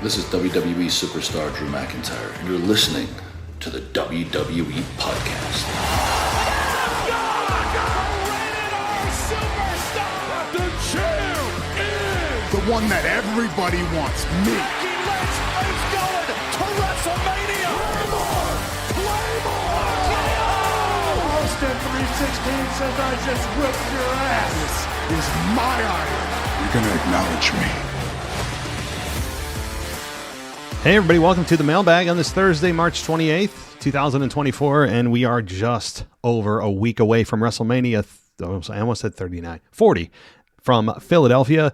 This is WWE superstar Drew McIntyre, and you're listening to the WWE Podcast. The champ is the one that everybody wants, me. It's going to WrestleMania. Claymore! Austin 316 says I just whipped your ass. This is my iron. You're going to acknowledge me. Hey everybody, welcome to the Mailbag on this Thursday, March 28th, 2024, and we are just over a week away from WrestleMania. I almost said 40 from Philadelphia,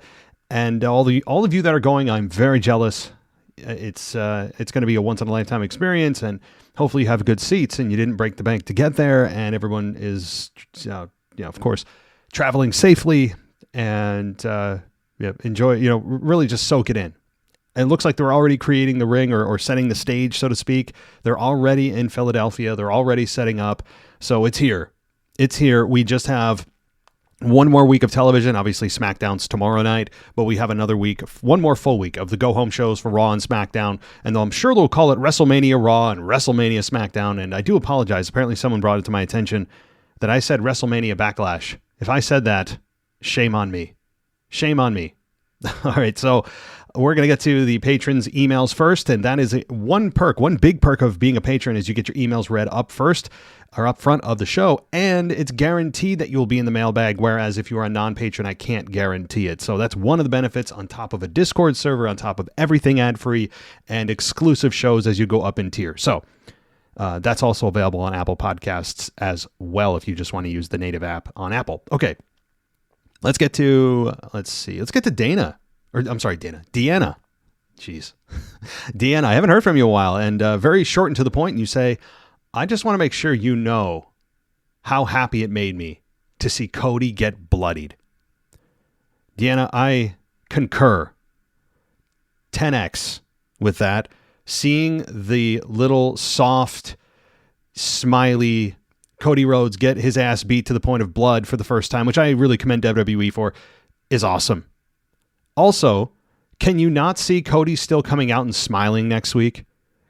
and all of you that are going, I'm very jealous. It's going to be a once-in-a-lifetime experience, and hopefully you have good seats and you didn't break the bank to get there, and everyone is, of course, traveling safely, and enjoy, really just soak it in. It looks like they're already creating the ring or setting the stage, so to speak. They're already in Philadelphia. They're already setting up. So it's here. It's here. We just have one more week of television. Obviously, SmackDown's tomorrow night, but we have another week, one more full week of the go-home shows for Raw and SmackDown. And I'm sure they'll call it WrestleMania Raw and WrestleMania SmackDown. And I do apologize. Apparently, someone brought it to my attention that I said WrestleMania Backlash. If I said that, shame on me. Shame on me. All right, so we're going to get to the patrons' emails first, and that is one big perk of being a patron is you get your emails read up first or up front of the show, and it's guaranteed that you'll be in the mailbag, whereas if you are a non-patron, I can't guarantee it. So that's one of the benefits on top of a Discord server, on top of everything ad-free and exclusive shows as you go up in tier. So that's also available on Apple Podcasts as well if you just want to use the native app on Apple. Okay. Let's get to Deanna. Jeez. Deanna, I haven't heard from you in a while, and very short and to the point, and you say, I just want to make sure you know how happy it made me to see Cody get bloodied. Deanna, I concur 10x with that. Seeing the little soft, smiley Cody Rhodes get his ass beat to the point of blood for the first time, which I really commend WWE for, is awesome. Also, can you not see Cody still coming out and smiling next week?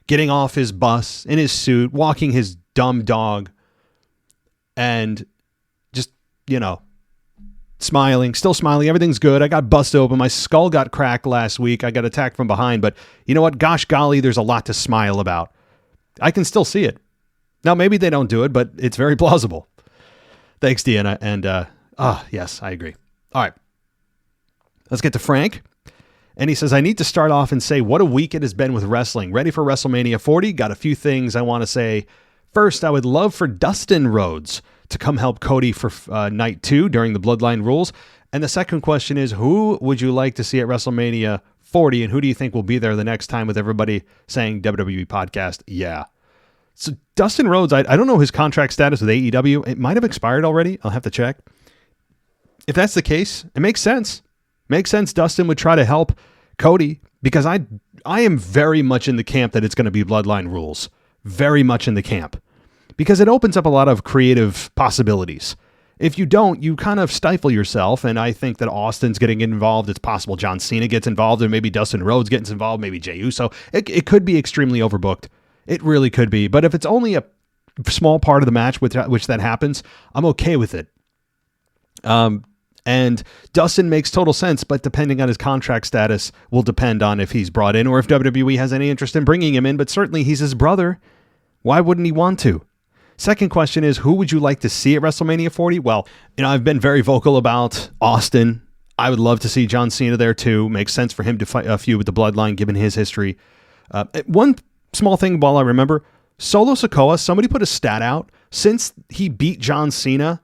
Getting off his bus, in his suit, walking his dumb dog, and just, smiling, still smiling. Everything's good. I got busted open. My skull got cracked last week. I got attacked from behind, but you know what? Gosh golly, there's a lot to smile about. I can still see it. Now, maybe they don't do it, but it's very plausible. Thanks, Deanna. And, yes, I agree. All right. Let's get to Frank. And he says, I need to start off and say what a week it has been with wrestling. Ready for WrestleMania 40? Got a few things I want to say. First, I would love for Dustin Rhodes to come help Cody for night 2 during the Bloodline Rules. And the second question is, who would you like to see at WrestleMania 40? And who do you think will be there the next time with everybody saying WWE Podcast? Yeah. So Dustin Rhodes, I don't know his contract status with AEW. It might have expired already. I'll have to check. If that's the case, it makes sense. Makes sense Dustin would try to help Cody because I am very much in the camp that it's going to be Bloodline Rules. Very much in the camp. Because it opens up a lot of creative possibilities. If you don't, you kind of stifle yourself, and I think that Austin's getting involved. It's possible John Cena gets involved, and maybe Dustin Rhodes gets involved, maybe Jey Uso. It could be extremely overbooked. It really could be. But if it's only a small part of the match with which that happens, I'm okay with it. And Dustin makes total sense, but depending on his contract status will depend on if he's brought in or if WWE has any interest in bringing him in. But certainly he's his brother. Why wouldn't he want to? Second question is, who would you like to see at WrestleMania 40? Well, I've been very vocal about Austin. I would love to see John Cena there too. Makes sense for him to fight a feud with the Bloodline given his history. One small thing while I remember, Solo Sikoa, somebody put a stat out. Since he beat John Cena,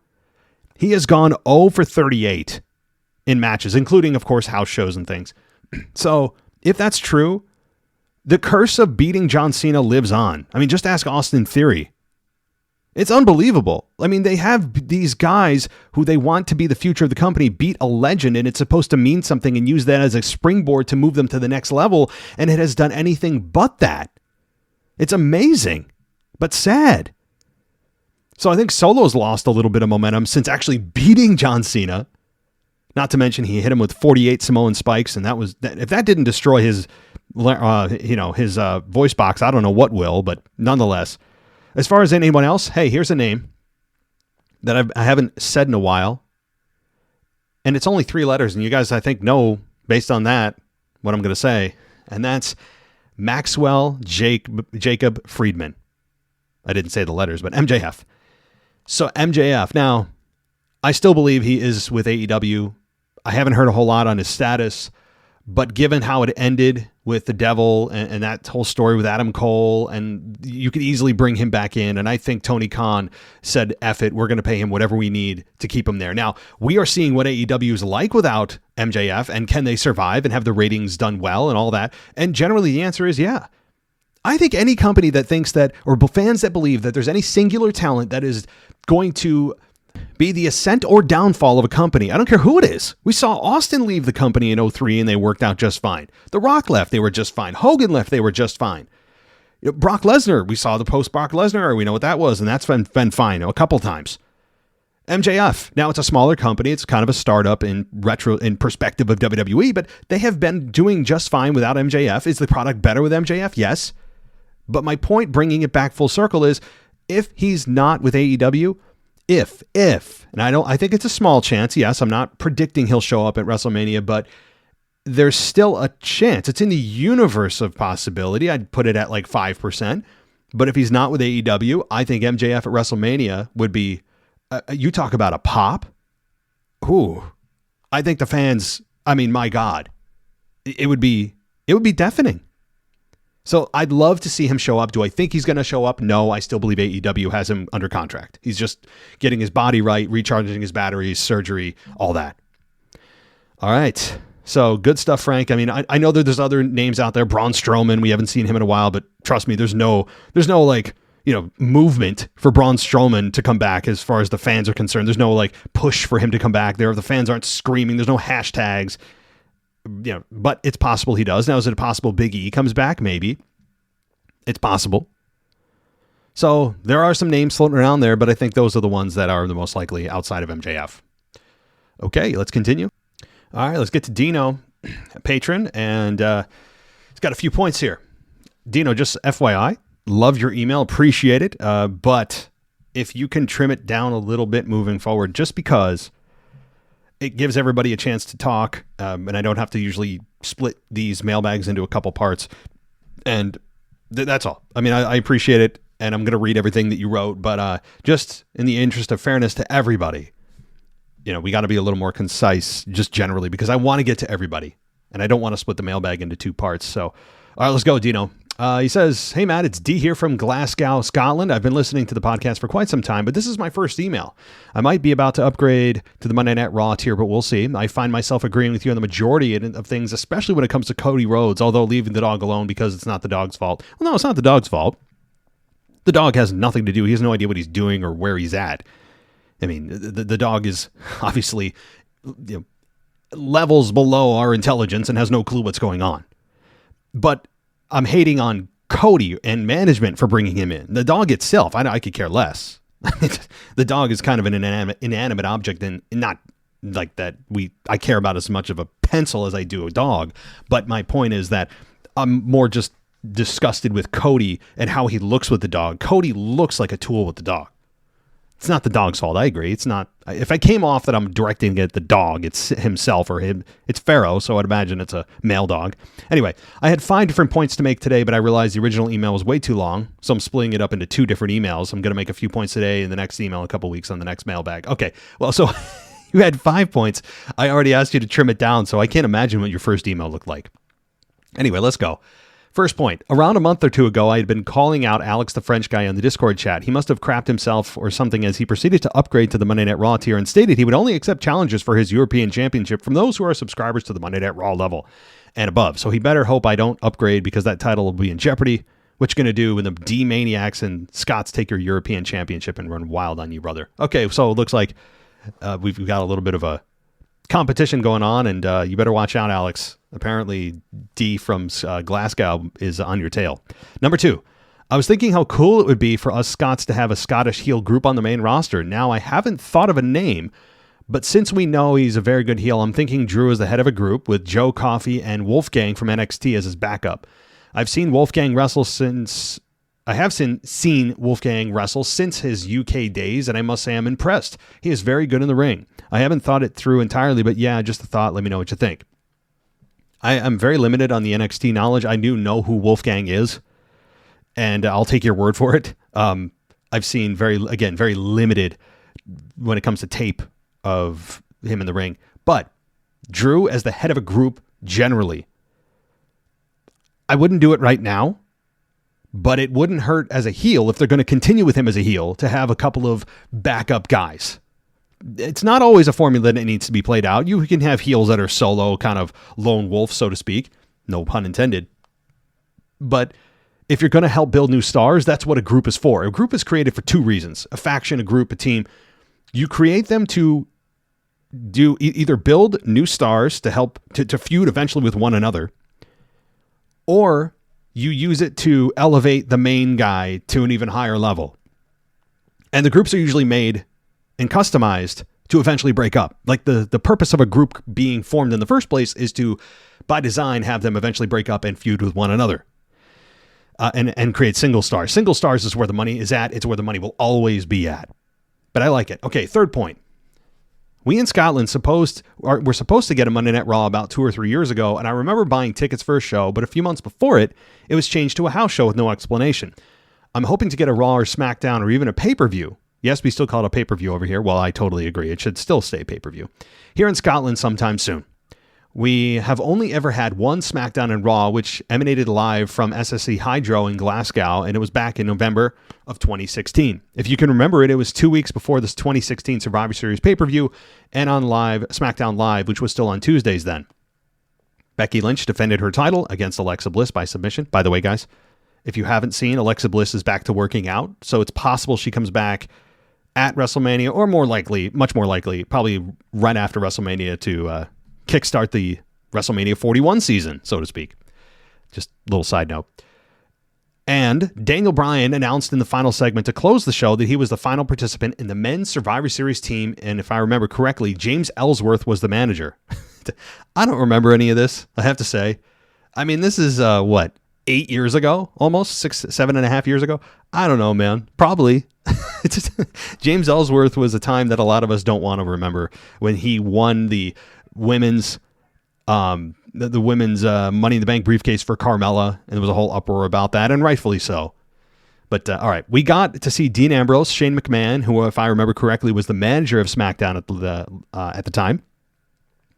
he has gone 0 for 38 in matches, including, of course, house shows and things. So if that's true, the curse of beating John Cena lives on. I mean, just ask Austin Theory. It's unbelievable. I mean, they have these guys who they want to be the future of the company beat a legend, and it's supposed to mean something and use that as a springboard to move them to the next level, and it has done anything but that. It's amazing, but sad. So I think Solo's lost a little bit of momentum since actually beating John Cena. Not to mention he hit him with 48 Samoan spikes, and if that didn't destroy his his voice box. I don't know what will, but nonetheless, as far as anyone else, hey, here's a name that I haven't said in a while, and it's only 3 letters, and you guys, I think, know based on that what I'm going to say, and that's Maxwell Jacob Friedman. I didn't say the letters, but MJF. So MJF. Now, I still believe he is with AEW. I haven't heard a whole lot on his status, but given how it ended with the Devil and that whole story with Adam Cole, and you could easily bring him back in, and I think Tony Khan said, F it, we're going to pay him whatever we need to keep him there. Now, we are seeing what AEW is like without MJF, and can they survive and have the ratings done well and all that? And generally the answer is yeah. I think any company that thinks that, or fans that believe that there's any singular talent that is going to be the ascent or downfall of a company, I don't care who it is. We saw Austin leave the company in 2003 and they worked out just fine. The Rock left, they were just fine. Hogan left, they were just fine. Brock Lesnar, we saw the post Brock Lesnar era, we know what that was, and that's been fine a couple times. MJF, now it's a smaller company, it's kind of a startup in perspective of WWE, but they have been doing just fine without MJF. Is the product better with MJF? Yes. But my point, bringing it back full circle, is if he's not with AEW, and I think it's a small chance. Yes, I'm not predicting he'll show up at WrestleMania, but there's still a chance. It's in the universe of possibility. I'd put it at like 5%. But if he's not with AEW, I think MJF at WrestleMania would be, you talk about a pop. Ooh, I think the fans, my God, it would be deafening. So I'd love to see him show up. Do I think he's going to show up? No, I still believe AEW has him under contract. He's just getting his body right, recharging his batteries, surgery, all that. All right. So good stuff, Frank. I know that there's other names out there. Braun Strowman, we haven't seen him in a while, but trust me, there's no movement for Braun Strowman to come back as far as the fans are concerned. There's no push for him to come back there. The fans aren't screaming. There's no hashtags. But it's possible he does. Now, is it possible Big E comes back? Maybe. It's possible. So there are some names floating around there, but I think those are the ones that are the most likely outside of MJF. Okay, let's continue. All right, let's get to Dino, a patron, and he's got a few points here. Dino, just FYI, love your email, appreciate it, but if you can trim it down a little bit moving forward, just because it gives everybody a chance to talk, and I don't have to usually split these mailbags into a couple parts. And that's all. I appreciate it, and I'm going to read everything that you wrote, but just in the interest of fairness to everybody, we got to be a little more concise just generally, because I want to get to everybody, and I don't want to split the mailbag into 2 parts. So, all right, let's go, Dino. He says, hey, Matt, it's D here from Glasgow, Scotland. I've been listening to the podcast for quite some time, but this is my first email. I might be about to upgrade to the Monday Night Raw tier, but we'll see. I find myself agreeing with you on the majority of things, especially when it comes to Cody Rhodes, although leaving the dog alone because it's not the dog's fault. Well, no, it's not the dog's fault. The dog has nothing to do. He has no idea what he's doing or where he's at. The dog is obviously levels below our intelligence and has no clue what's going on. But I'm hating on Cody and management for bringing him in. The dog itself, I could care less. The dog is kind of an inanimate object, and not like that I care about as much of a pencil as I do a dog. But my point is that I'm more just disgusted with Cody and how he looks with the dog. Cody looks like a tool with the dog. It's not the dog's fault. I agree. It's not. If I came off that I'm directing it at the dog, it's himself or him. It's Pharaoh, so I'd imagine it's a male dog. Anyway, I had 5 different points to make today, but I realized the original email was way too long, so I'm splitting it up into 2 different emails. I'm going to make a few points today in the next email in a couple weeks on the next mailbag. Okay, well, so you had 5 points. I already asked you to trim it down, so I can't imagine what your first email looked like. Anyway, let's go. First point, around a month or 2 ago, I had been calling out Alex the French guy on the Discord chat. He must have crapped himself or something as he proceeded to upgrade to the Monday Night Raw tier and stated he would only accept challenges for his European Championship from those who are subscribers to the Monday Night Raw level and above. So he better hope I don't upgrade because that title will be in jeopardy. What you going to do when the D-Maniacs and Scots take your European Championship and run wild on you, brother? Okay, so it looks like we've got a little bit of a competition going on, and you better watch out, Alex. Apparently, D from Glasgow is on your tail. Number 2, I was thinking how cool it would be for us Scots to have a Scottish heel group on the main roster. Now, I haven't thought of a name, But since we know he's a very good heel, I'm thinking Drew is the head of a group with Joe Coffey and Wolfgang from NXT as his backup. I've seen Wolfgang wrestle since his UK days, and I must say I'm impressed. He is very good in the ring. I haven't thought it through entirely, but yeah, just a thought. Let me know what you think. I'm very limited on the NXT knowledge. I do know who Wolfgang is, and I'll take your word for it. I've seen very limited when it comes to tape of him in the ring. But Drew, as the head of a group, generally, I wouldn't do it right now, but it wouldn't hurt as a heel if they're going to continue with him as a heel to have a couple of backup guys. It's not always a formula that needs to be played out. You can have heels that are solo, kind of lone wolf, so to speak. No pun intended. But if you're going to help build new stars, that's what a group is for. A group is created for two reasons. A faction, a group, a team. You create them to do either build new stars to help to feud eventually with one another, or you use it to elevate the main guy to an even higher level. And the groups are usually made and customized to eventually break up. Like the purpose of a group being formed in the first place is to, by design, have them eventually break up and feud with one another. And create single stars. Single stars is where the money is at. It's where the money will always be at. But I like it. Okay, third point. We in Scotland were supposed to get a Monday Night Raw about 2 or 3 years ago, and I remember buying tickets for a show, but a few months before it was changed to a house show with no explanation. I'm hoping to get a Raw or SmackDown or even a pay-per-view. Yes, we still call it a pay-per-view over here. Well, I totally agree. It should still stay pay-per-view. Here in Scotland sometime soon. We have only ever had one SmackDown and Raw, which emanated live from SSE Hydro in Glasgow, and it was back in November of 2016. If you can remember it, it was 2 weeks before this 2016 Survivor Series pay-per-view and on SmackDown Live, which was still on Tuesdays then. Becky Lynch defended her title against Alexa Bliss by submission. By the way, guys, if you haven't seen, Alexa Bliss is back to working out, so it's possible she comes back at WrestleMania, or much more likely, probably right after WrestleMania to kickstart the WrestleMania 41 season, so to speak. Just a little side note. And Daniel Bryan announced in the final segment to close the show that he was the final participant in the men's Survivor Series team, and if I remember correctly, James Ellsworth was the manager. I don't remember any of this, I have to say. I mean, this is, 8 years ago? Almost? 7.5 years ago? I don't know, man. Probably. James Ellsworth was a time that a lot of us don't want to remember, when he won the women's the women's Money in the Bank briefcase for Carmella, and there was a whole uproar about that, and rightfully so. But all right, we got to see Dean Ambrose, Shane McMahon, who, if I remember correctly, was the manager of SmackDown at the time.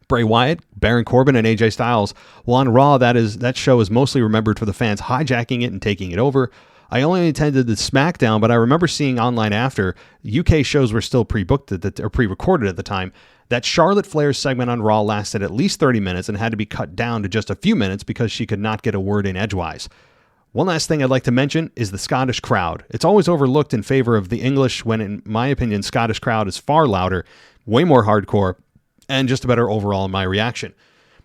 Bray Wyatt, Baron Corbin, and AJ Styles. Well, on Raw, that show is mostly remembered for the fans hijacking it and taking it over. I only attended the SmackDown, but I remember seeing online after, UK shows were still pre-booked or pre-recorded at the time, that Charlotte Flair's segment on Raw lasted at least 30 minutes and had to be cut down to just a few minutes because she could not get a word in edgewise. One last thing I'd like to mention is the Scottish crowd. It's always overlooked in favor of the English when, in my opinion, Scottish crowd is far louder, way more hardcore, and just a better overall in my reaction.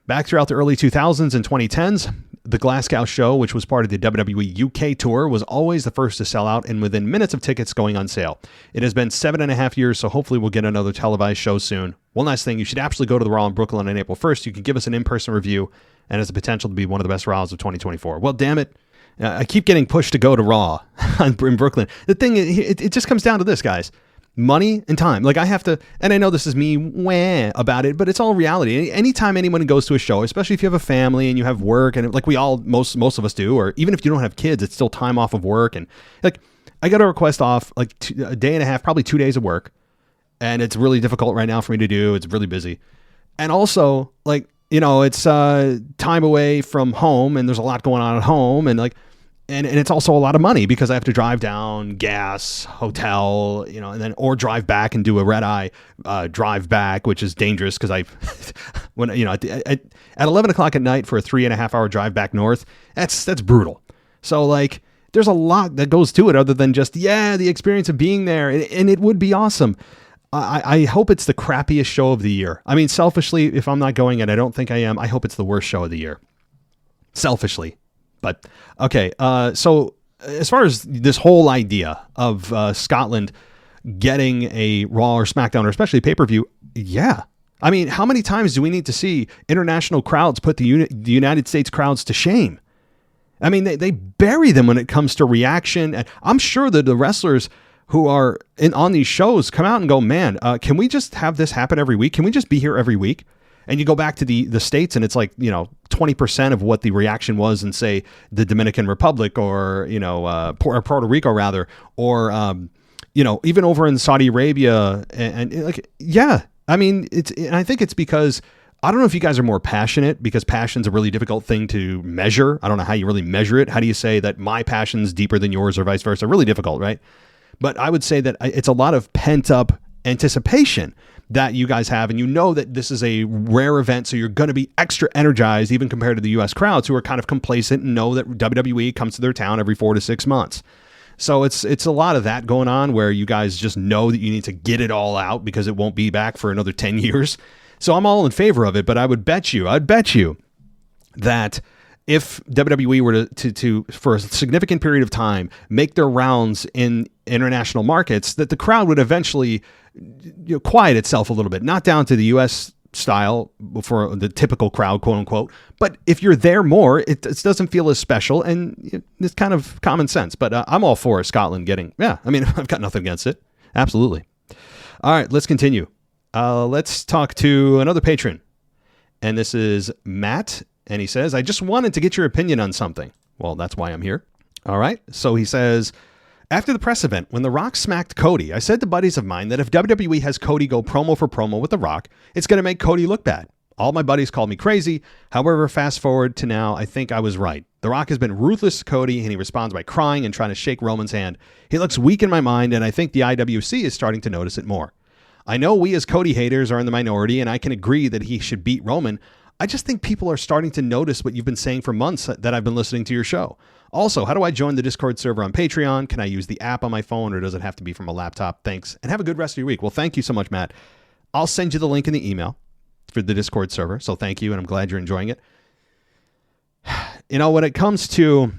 Back throughout the early 2000s and 2010s, the Glasgow show, which was part of the WWE UK tour, was always the first to sell out and within minutes of tickets going on sale. It has been 7.5 years, so hopefully we'll get another televised show soon. One last thing, you should absolutely go to the Raw in Brooklyn on April 1st. You can give us an in-person review, and has the potential to be one of the best Raws of 2024. Well, damn it. I keep getting pushed to go to Raw in Brooklyn. The thing, it just comes down to this, guys. Money and time. Like, I have to, and I know this is me about it, but it's all reality. Anytime anyone goes to a show, especially if you have a family and you have work, and like we all, most of us do, or even if you don't have kids, it's still time off of work. And like, I got a request off like a day and a half, probably 2 days of work. And it's really difficult right now for me to do. It's really busy. And also, like, you know, it's time away from home, and there's a lot going on at home, and like, and it's also a lot of money because I have to drive down, gas, hotel, you know, and then, or drive back and do a red eye drive back, which is dangerous because when, you know, at 11 o'clock at night for a 3.5 hour drive back north, that's brutal. So like, there's a lot that goes to it other than just, the experience of being there, and it would be awesome. I hope it's the crappiest show of the year. I mean, selfishly, if I'm not going, and I don't think I am, I hope it's the worst show of the year. Selfishly. But, okay, so as far as this whole idea of Scotland getting a Raw or SmackDown or especially pay-per-view, yeah. I mean, how many times do we need to see international crowds put the United States crowds to shame? I mean, they bury them when it comes to reaction. And I'm sure that the wrestlers who are on these shows come out and go, man, can we just have this happen every week? Can we just be here every week? And you go back to the States and it's like, 20% of what the reaction was in, say, the Dominican Republic or, Puerto Rico rather, or, even over in Saudi Arabia and like, yeah. I mean, and I think it's because I don't know if you guys are more passionate, because passion's a really difficult thing to measure. I don't know how you really measure it. How do you say that my passion's deeper than yours or vice versa? Really difficult, right? But I would say that it's a lot of pent up anticipation that you guys have. And you know that this is a rare event, so you're going to be extra energized even compared to the US crowds who are kind of complacent and know that WWE comes to their town every 4 to 6 months. So it's a lot of that going on where you guys just know that you need to get it all out because it won't be back for another 10 years. So I'm all in favor of it, but I'd bet you that if WWE were to for a significant period of time make their rounds in international markets, that the crowd would eventually quiet itself a little bit, not down to the US style for the typical crowd, quote unquote. But if you're there more, it doesn't feel as special, and it's kind of common sense. But I'm all for Scotland getting, I've got nothing against it. Absolutely. All right, let's continue. Let's talk to another patron. And this is Matt. And he says, I just wanted to get your opinion on something. Well, that's why I'm here. All right. So he says, after the press event, when The Rock smacked Cody, I said to buddies of mine that if WWE has Cody go promo for promo with The Rock, it's going to make Cody look bad. All my buddies called me crazy. However, fast forward to now, I think I was right. The Rock has been ruthless to Cody, and he responds by crying and trying to shake Roman's hand. He looks weak in my mind, and I think the IWC is starting to notice it more. I know we as Cody haters are in the minority, and I can agree that he should beat Roman. I just think people are starting to notice what you've been saying for months that I've been listening to your show. Also, how do I join the Discord server on Patreon? Can I use the app on my phone, or does it have to be from a laptop? Thanks, and have a good rest of your week. Well, thank you so much, Matt. I'll send you the link in the email for the Discord server, so thank you, and I'm glad you're enjoying it. When it comes to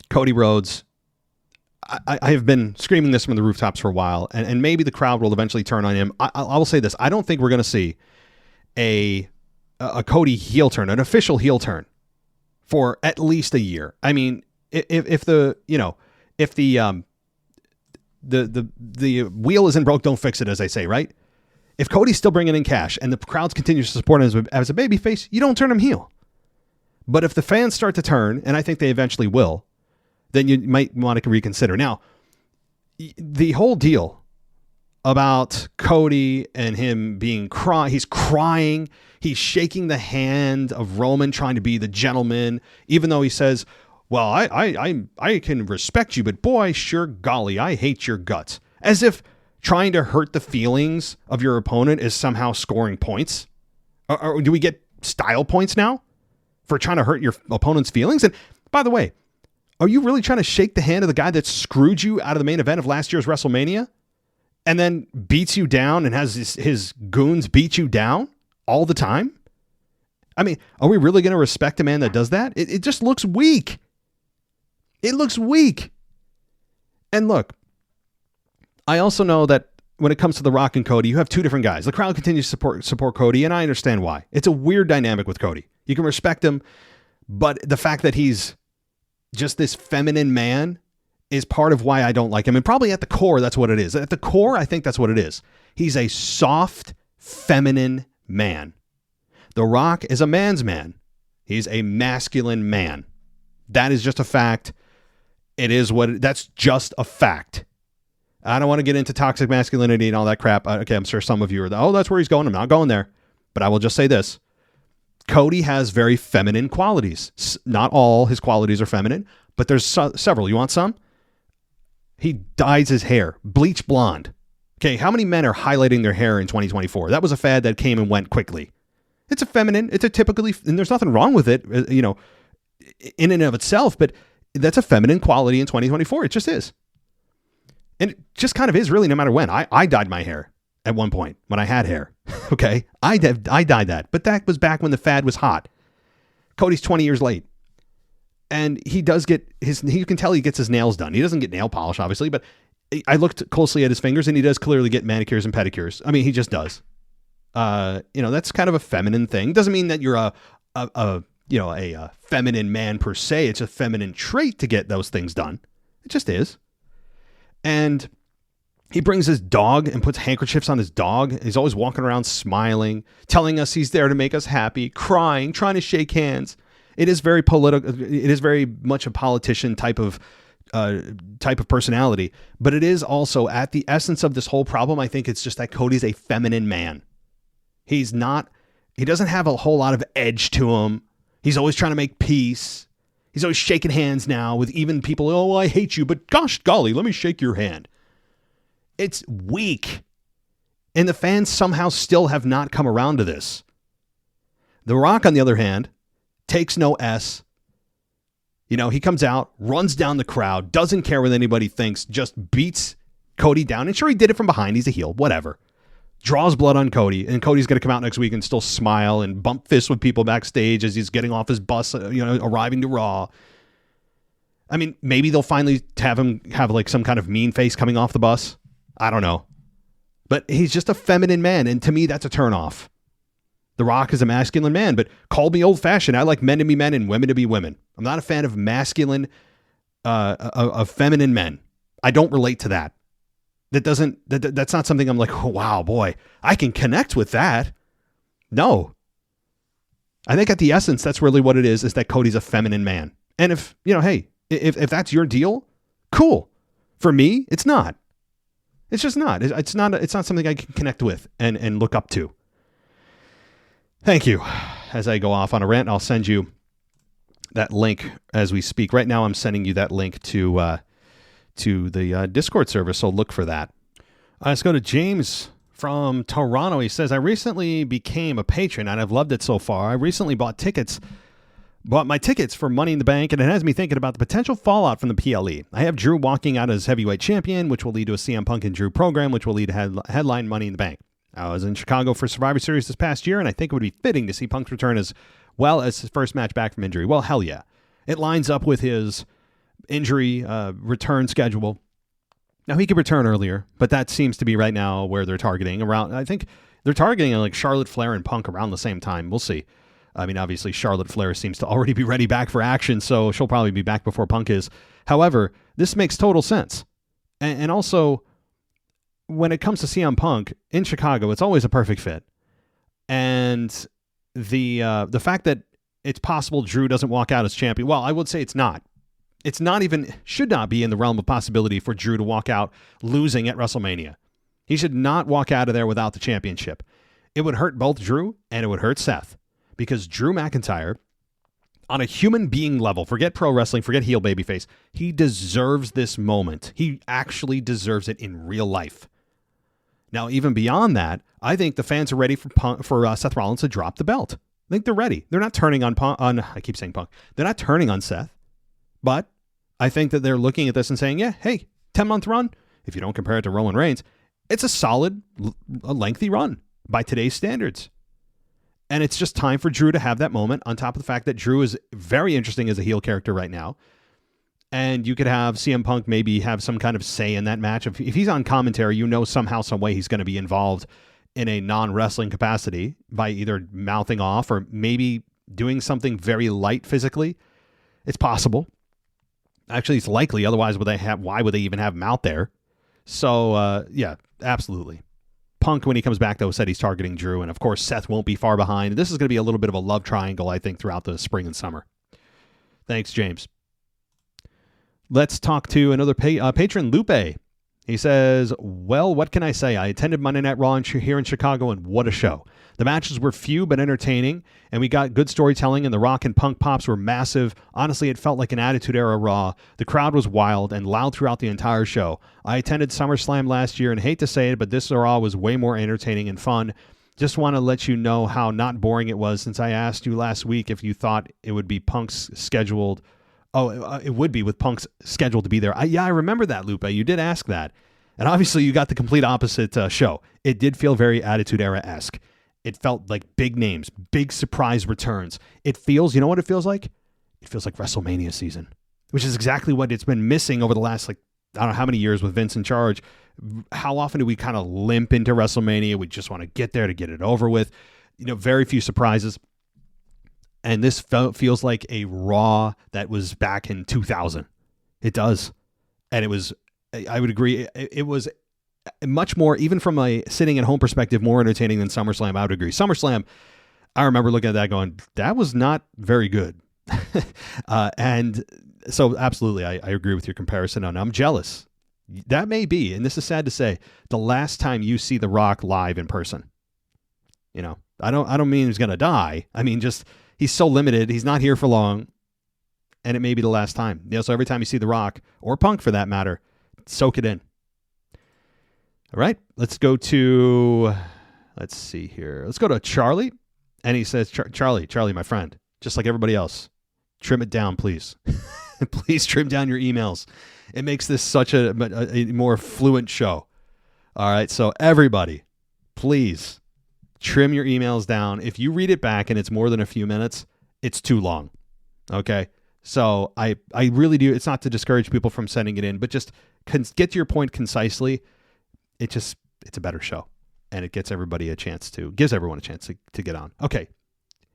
Cody Rhodes, I have been screaming this from the rooftops for a while, and maybe the crowd will eventually turn on him. I will say this. I don't think we're going to see a Cody heel turn, an official heel turn, for at least a year. I mean, if the wheel isn't broke, don't fix it, as they say, right? If Cody's still bringing in cash and the crowds continue to support him as a babyface, you don't turn him heel. But if the fans start to turn, and I think they eventually will, then you might want to reconsider. Now, the whole deal about Cody and him being he's crying, he's shaking the hand of Roman, trying to be the gentleman, even though he says, well, I can respect you, but boy, sure golly, I hate your guts. As if trying to hurt the feelings of your opponent is somehow scoring points. Or do we get style points now for trying to hurt your opponent's feelings? And by the way, are you really trying to shake the hand of the guy that screwed you out of the main event of last year's WrestleMania and then beats you down and has his goons beat you down all the time? I mean, are we really going to respect a man that does that? It just looks weak. It looks weak. And look, I also know that when it comes to The Rock and Cody, you have two different guys. The crowd continues to support Cody, and I understand why. It's a weird dynamic with Cody. You can respect him, but the fact that he's just this feminine man is part of why I don't like him. And probably at the core, that's what it is. At the core, I think that's what it is. He's a soft, feminine man. The Rock is a man's man. He's a masculine man. That is just a fact. That's just a fact. I don't want to get into toxic masculinity and all that crap. Okay, I'm sure some of you are, that's where he's going. I'm not going there. But I will just say this. Cody has very feminine qualities. Not all his qualities are feminine, but there's several. You want some? He dyes his hair bleach blonde. Okay, how many men are highlighting their hair in 2024? That was a fad that came and went quickly. It's a typically, and there's nothing wrong with it, in and of itself, but that's a feminine quality in 2024. It just is. And it just kind of is really no matter when. I dyed my hair at one point when I had hair. Okay. I dyed that, but that was back when the fad was hot. Cody's 20 years late. And he does get you can tell he gets his nails done. He doesn't get nail polish, obviously, but I looked closely at his fingers, and he does clearly get manicures and pedicures. I mean, he just does. That's kind of a feminine thing. Doesn't mean that you're a feminine man per se. It's a feminine trait to get those things done. It just is. And he brings his dog and puts handkerchiefs on his dog. He's always walking around smiling, telling us he's there to make us happy, crying, trying to shake hands. It is very political. It is very much a politician type of personality, but it is also at the essence of this whole problem. I think it's just that Cody's a feminine man. He doesn't have a whole lot of edge to him. He's always trying to make peace. He's always shaking hands now with even people. Oh, I hate you, but gosh golly, let me shake your hand. It's weak. And the fans somehow still have not come around to this. The Rock, on the other hand, takes no S. He comes out, runs down the crowd, doesn't care what anybody thinks, just beats Cody down. And sure, he did it from behind. He's a heel, whatever. Draws blood on Cody, and Cody's going to come out next week and still smile and bump fists with people backstage as he's getting off his bus, arriving to Raw. I mean, maybe they'll finally have him have like some kind of mean face coming off the bus. I don't know. But he's just a feminine man, and to me, that's a turnoff. The Rock is a masculine man, but call me old-fashioned. I like men to be men and women to be women. I'm not a fan of masculine, of feminine men. I don't relate to that. That's not something I'm like, oh, wow, boy, I can connect with that. No. I think at the essence, that's really what it is that Cody's a feminine man. And if that's your deal, cool. For me, it's not. It's just not. It's not something I can connect with and look up to. Thank you. As I go off on a rant, I'll send you that link as we speak. Right now, I'm sending you that link to the Discord server, so look for that. Let's go to James from Toronto. He says, I recently became a patron, and I've loved it so far. I recently bought my tickets for Money in the Bank, and it has me thinking about the potential fallout from the PLE. I have Drew walking out as heavyweight champion, which will lead to a CM Punk and Drew program, which will lead to headline Money in the Bank. I was in Chicago for Survivor Series this past year, and I think it would be fitting to see Punk's return as well as his first match back from injury. Well, hell yeah. It lines up with his injury return schedule. Now, he could return earlier, but that seems to be right now where they're targeting around. I think they're targeting like Charlotte Flair and Punk around the same time. We'll see. I mean, obviously, Charlotte Flair seems to already be ready back for action, so she'll probably be back before Punk is. However, this makes total sense. And also, when it comes to CM Punk in Chicago, it's always a perfect fit. And the fact that it's possible Drew doesn't walk out as champion, well, I would say it's not. It's not even, should not be in the realm of possibility for Drew to walk out losing at WrestleMania. He should not walk out of there without the championship. It would hurt both Drew and it would hurt Seth. Because Drew McIntyre, on a human being level, forget pro wrestling, forget heel babyface, he deserves this moment. He actually deserves it in real life. Now, even beyond that, I think the fans are ready for Seth Rollins to drop the belt. I think they're ready. They're not turning on I keep saying Punk. They're not turning on Seth. But I think that they're looking at this and saying, yeah, hey, 10-month run. If you don't compare it to Roman Reigns, it's a solid, a lengthy run by today's standards. And it's just time for Drew to have that moment, on top of the fact that Drew is very interesting as a heel character right now. And you could have CM Punk maybe have some kind of say in that match. If he's on commentary, somehow, some way he's going to be involved in a non-wrestling capacity by either mouthing off or maybe doing something very light physically. It's possible. Actually, it's likely. Otherwise, why would they even have him out there? So, yeah, absolutely. Punk, when he comes back, though, said he's targeting Drew. And, of course, Seth won't be far behind. This is going to be a little bit of a love triangle, I think, throughout the spring and summer. Thanks, James. Let's talk to another patron, Lupe. He says, well, what can I say? I attended Monday Night Raw here in Chicago, and what a show. The matches were few but entertaining, and we got good storytelling, and the Rock and Punk pops were massive. Honestly, it felt like an Attitude Era Raw. The crowd was wild and loud throughout the entire show. I attended SummerSlam last year, and hate to say it, but this Raw was way more entertaining and fun. Just want to let you know how not boring it was, since I asked you last week if you thought it would be Punk's scheduled. It would be with Punk's scheduled to be there. I remember that, Lupe. You did ask that. And obviously you got the complete opposite show. It did feel very Attitude Era-esque. It felt like big names, big surprise returns. It feels, you know what it feels like? It feels like WrestleMania season, which is exactly what it's been missing over the last I don't know how many years with Vince in charge, how often do we kind of limp into WrestleMania? We just want to get there to get it over with. Very few surprises. And this feels like a Raw that was back in 2000. It does. And it was, I would agree, it was much more, even from a sitting at home perspective, more entertaining than SummerSlam. I would agree. SummerSlam, I remember looking at that going, that was not very good. And so absolutely, I agree with your comparison, and I'm jealous. That may be, and this is sad to say, the last time you see The Rock live in person. I don't mean he's going to die. I mean, just, he's so limited. He's not here for long. And it may be the last time. So every time you see The Rock, or Punk for that matter, soak it in. All right, let's go to Charlie. And he says, Charlie, my friend, just like everybody else, trim it down, please. Please trim down your emails. It makes this such a more fluent show. All right, so everybody, please trim your emails down. If you read it back and it's more than a few minutes, it's too long. Okay? So I really do. It's not to discourage people from sending it in, but just get to your point concisely. It's a better show, and it gives everyone a chance to get on. Okay.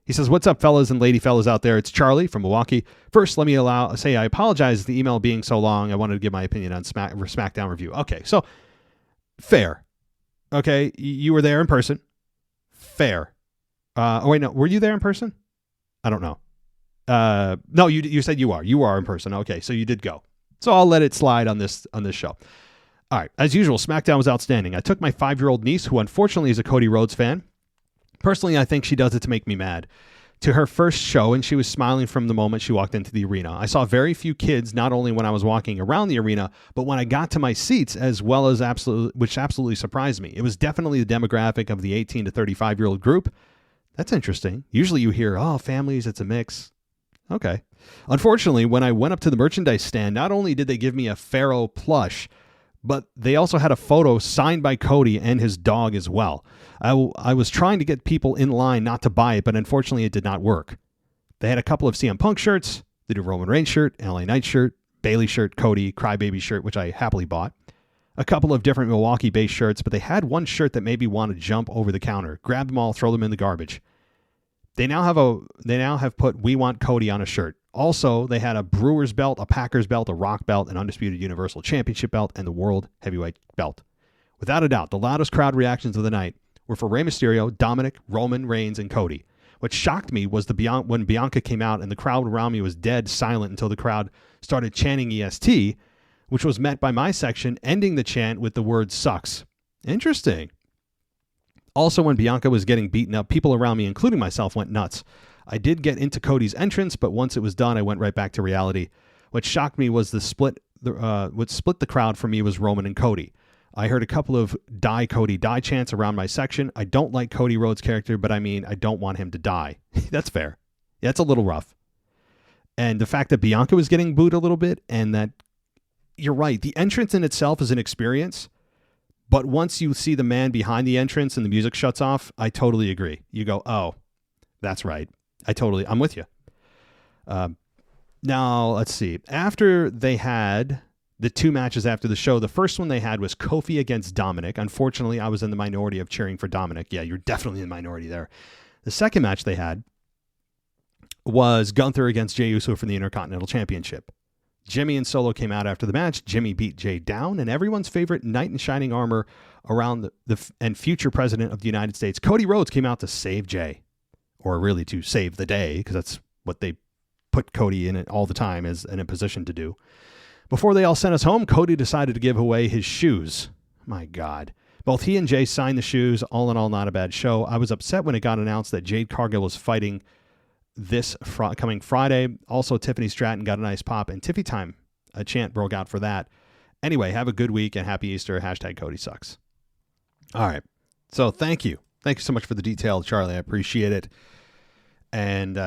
He says, "What's up, fellas and lady fellas out there? It's Charlie from Milwaukee. First, let me say I apologize for the email being so long. I wanted to give my opinion on SmackDown review." Okay, so fair. Okay, you were there in person. Fair. No, were you there in person? I don't know. No, you said you are. You are in person. Okay, so you did go. So I'll let it slide on this show. All right, as usual, SmackDown was outstanding. I took my 5-year-old niece, who unfortunately is a Cody Rhodes fan. Personally, I think she does it to make me mad, to her first show, and she was smiling from the moment she walked into the arena. I saw very few kids, not only when I was walking around the arena, but when I got to my seats, as well as which absolutely surprised me. It was definitely the demographic of the 18 to 35-year-old group. That's interesting. Usually you hear, families, it's a mix. Okay. Unfortunately, when I went up to the merchandise stand, not only did they give me a Pharaoh plush, but they also had a photo signed by Cody and his dog as well. I was trying to get people in line not to buy it, but unfortunately it did not work. They had a couple of CM Punk shirts, the new Roman Reigns shirt, LA Knight shirt, Bayley shirt, Cody, Crybaby shirt, which I happily bought. A couple of different Milwaukee-based shirts, but they had one shirt that made me want to jump over the counter, grab them all, throw them in the garbage. They now have put "We Want Cody" on a shirt. Also, they had a Brewers belt, a Packers belt, a Rock belt, an Undisputed Universal Championship belt, and the World Heavyweight belt. Without a doubt, the loudest crowd reactions of the night were for Rey Mysterio, Dominic, Roman Reigns, and Cody. What shocked me was when Bianca came out and the crowd around me was dead silent until the crowd started chanting EST, which was met by my section ending the chant with the word "sucks." Interesting. Also, when Bianca was getting beaten up, people around me, including myself, went nuts. I did get into Cody's entrance, but once it was done, I went right back to reality. What shocked me was what split the crowd for me was Roman and Cody. I heard a couple of "Die Cody, die" chants around my section. I don't like Cody Rhodes' character, but I don't want him to die. That's fair. Yeah, it's a little rough. And the fact that Bianca was getting booed a little bit, and that, you're right, the entrance in itself is an experience, but once you see the man behind the entrance and the music shuts off, I totally agree. You go, oh, that's right. I'm with you. Now, let's see. After they had the two matches after the show, the first one they had was Kofi against Dominic. Unfortunately, I was in the minority of cheering for Dominic. Yeah, you're definitely in the minority there. The second match they had was Gunther against Jey Uso for the Intercontinental Championship. Jimmy and Solo came out after the match. Jimmy beat Jey down, and everyone's favorite knight in shining armor around and future president of the United States, Cody Rhodes, came out to save Jey. Or really to save the day, because that's what they put Cody in it all the time as in a position to do. Before they all sent us home, Cody decided to give away his shoes. My God. Both he and Jey signed the shoes. All in all, not a bad show. I was upset when it got announced that Jade Cargill was fighting this coming Friday. Also, Tiffany Stratton got a nice pop, and Tiffy Time, a chant broke out for that. Anyway, have a good week and happy Easter. # Cody sucks. All right. So thank you. Thank you so much for the detail, Charlie. I appreciate it. And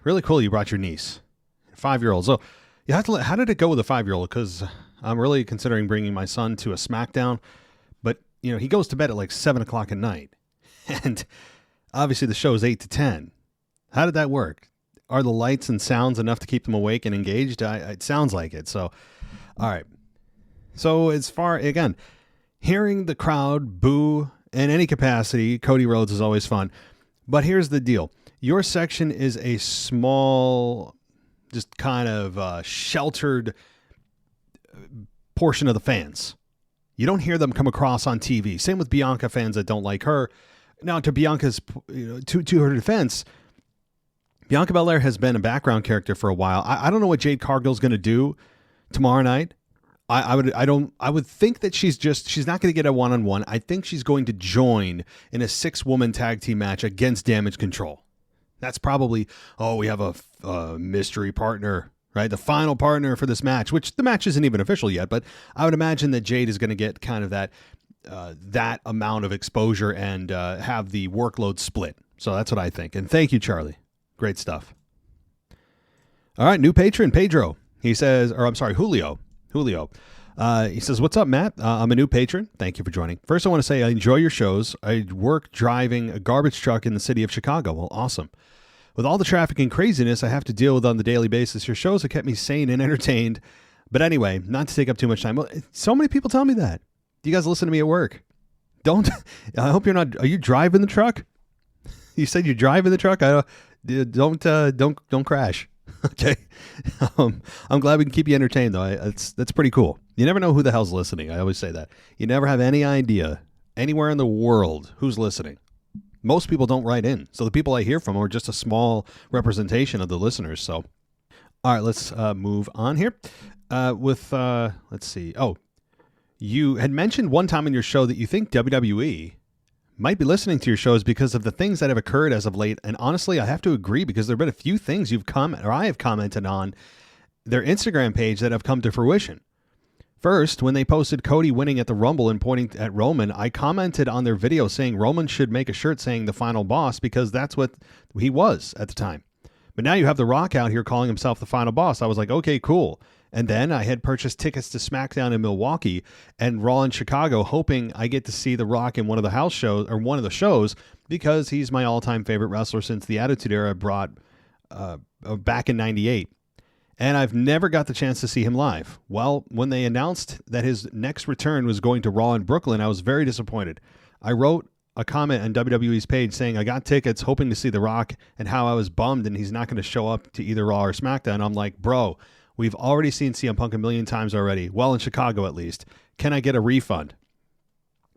really cool you brought your niece, 5-year-old. So how did it go with the 5-year-old? Because I'm really considering bringing my son to a SmackDown. But, he goes to bed at like 7 o'clock at night. And obviously the show is 8 to 10. How did that work? Are the lights and sounds enough to keep them awake and engaged? It sounds like it. So, all right. So as far, again, hearing the crowd boo in any capacity, Cody Rhodes is always fun. But here's the deal. Your section is a small, just kind of sheltered portion of the fans. You don't hear them come across on TV. Same with Bianca fans that don't like her. Now, to Bianca's, to her defense, Bianca Belair has been a background character for a while. I don't know what Jade Cargill's going to do tomorrow night. I would think that she's not going to get a one-on-one. I think she's going to join in a 6-woman tag team match against Damage Control. That's probably, we have a mystery partner, right? The final partner for this match, which the match isn't even official yet, but I would imagine that Jade is going to get kind of that amount of exposure and have the workload split. So that's what I think. And thank you, Charlie. Great stuff. All right, new patron, Pedro. He says, Julio. He says, what's up, Matt? I'm a new patron. Thank you for joining. First, I want to say I enjoy your shows. I work driving a garbage truck in the city of Chicago. Well, awesome. With all the traffic and craziness I have to deal with on the daily basis, your shows have kept me sane and entertained. But anyway, not to take up too much time. Well, so many people tell me that. You guys listen to me at work. I hope you're not, are you driving the truck? You said you drive in the truck? Don't crash. Okay. I'm glad we can keep you entertained, though. That's pretty cool. You never know who the hell's listening. I always say that. You never have any idea anywhere in the world who's listening. Most people don't write in. So the people I hear from are just a small representation of the listeners. So, all right, let's move on here let's see. Oh, you had mentioned one time in your show that you think WWE might be listening to your shows because of the things that have occurred as of late. And honestly, I have to agree because there have been a few things I have commented on their Instagram page that have come to fruition. First, when they posted Cody winning at the Rumble and pointing at Roman, I commented on their video saying Roman should make a shirt saying the final boss because that's what he was at the time. But now you have The Rock out here calling himself the final boss. I was like, okay, cool. And then I had purchased tickets to SmackDown in Milwaukee and Raw in Chicago, hoping I get to see The Rock in one of the house shows or one of the shows because he's my all-time favorite wrestler since the Attitude Era brought back in '98. And I've never got the chance to see him live. Well, when they announced that his next return was going to Raw in Brooklyn, I was very disappointed. I wrote a comment on WWE's page saying I got tickets hoping to see The Rock and how I was bummed and he's not going to show up to either Raw or SmackDown. I'm like, bro, we've already seen CM Punk a million times already. Well, in Chicago at least. Can I get a refund?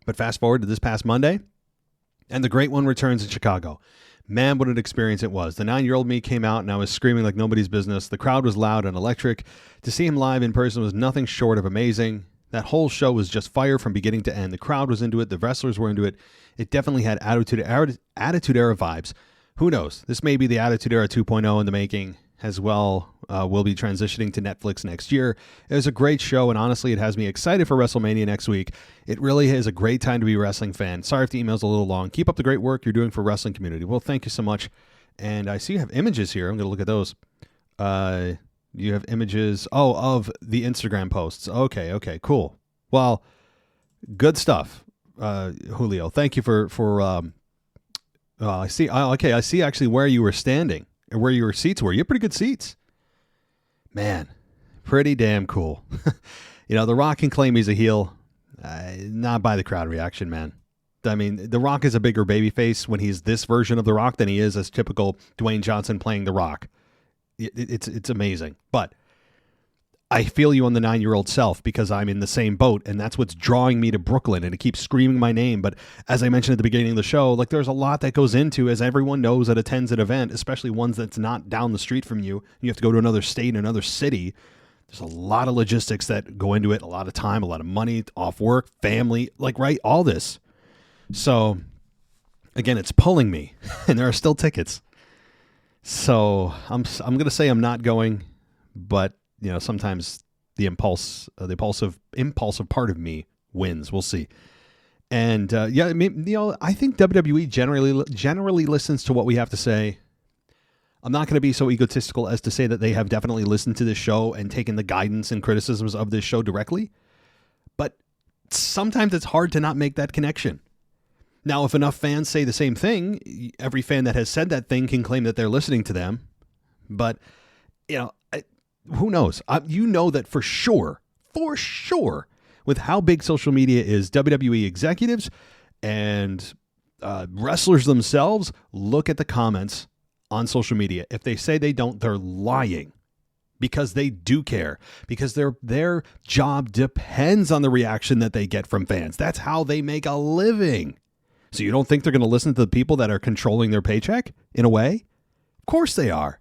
But fast forward to this past Monday, and the Great One returns in Chicago. Man, what an experience it was. The 9-year-old me came out, and I was screaming like nobody's business. The crowd was loud and electric. To see him live in person was nothing short of amazing. That whole show was just fire from beginning to end. The crowd was into it. The wrestlers were into it. It definitely had Attitude Era vibes. Who knows? This may be the Attitude Era 2.0 in the making as well. We'll be transitioning to Netflix next year. It was a great show, and honestly, it has me excited for WrestleMania next week. It really is a great time to be a wrestling fan. Sorry if the email's a little long. Keep up the great work you're doing for wrestling community. Well, thank you so much. And I see you have images here. I'm going to look at those. You have images, of the Instagram posts. Okay, cool. Well, good stuff, Julio. Thank you for I see. I see actually where you were standing and where your seats were. You have pretty good seats. Man, pretty damn cool. The Rock can claim he's a heel. Not by the crowd reaction, man. I mean, The Rock is a bigger babyface when he's this version of The Rock than he is as typical Dwayne Johnson playing The Rock. It's amazing. But I feel you on the 9-year-old self because I'm in the same boat, and that's what's drawing me to Brooklyn, and it keeps screaming my name. But as I mentioned at the beginning of the show, like there's a lot that goes into, as everyone knows that attends an event, especially ones that's not down the street from you. You have to go to another state, another city. There's a lot of logistics that go into it, a lot of time, a lot of money, off work, family, all this. So, again, it's pulling me, and there are still tickets. So I'm going to say I'm not going, but sometimes the impulsive part of me wins. We'll see. And I think WWE generally listens to what we have to say. I'm not going to be so egotistical as to say that they have definitely listened to this show and taken the guidance and criticisms of this show directly. But sometimes it's hard to not make that connection. Now, if enough fans say the same thing, every fan that has said that thing can claim that they're listening to them. But, who knows? You know that for sure, with how big social media is, WWE executives and wrestlers themselves look at the comments on social media. If they say they don't, they're lying, because they do care, because their job depends on the reaction that they get from fans. That's how they make a living. So you don't think they're going to listen to the people that are controlling their paycheck in a way? Of course they are.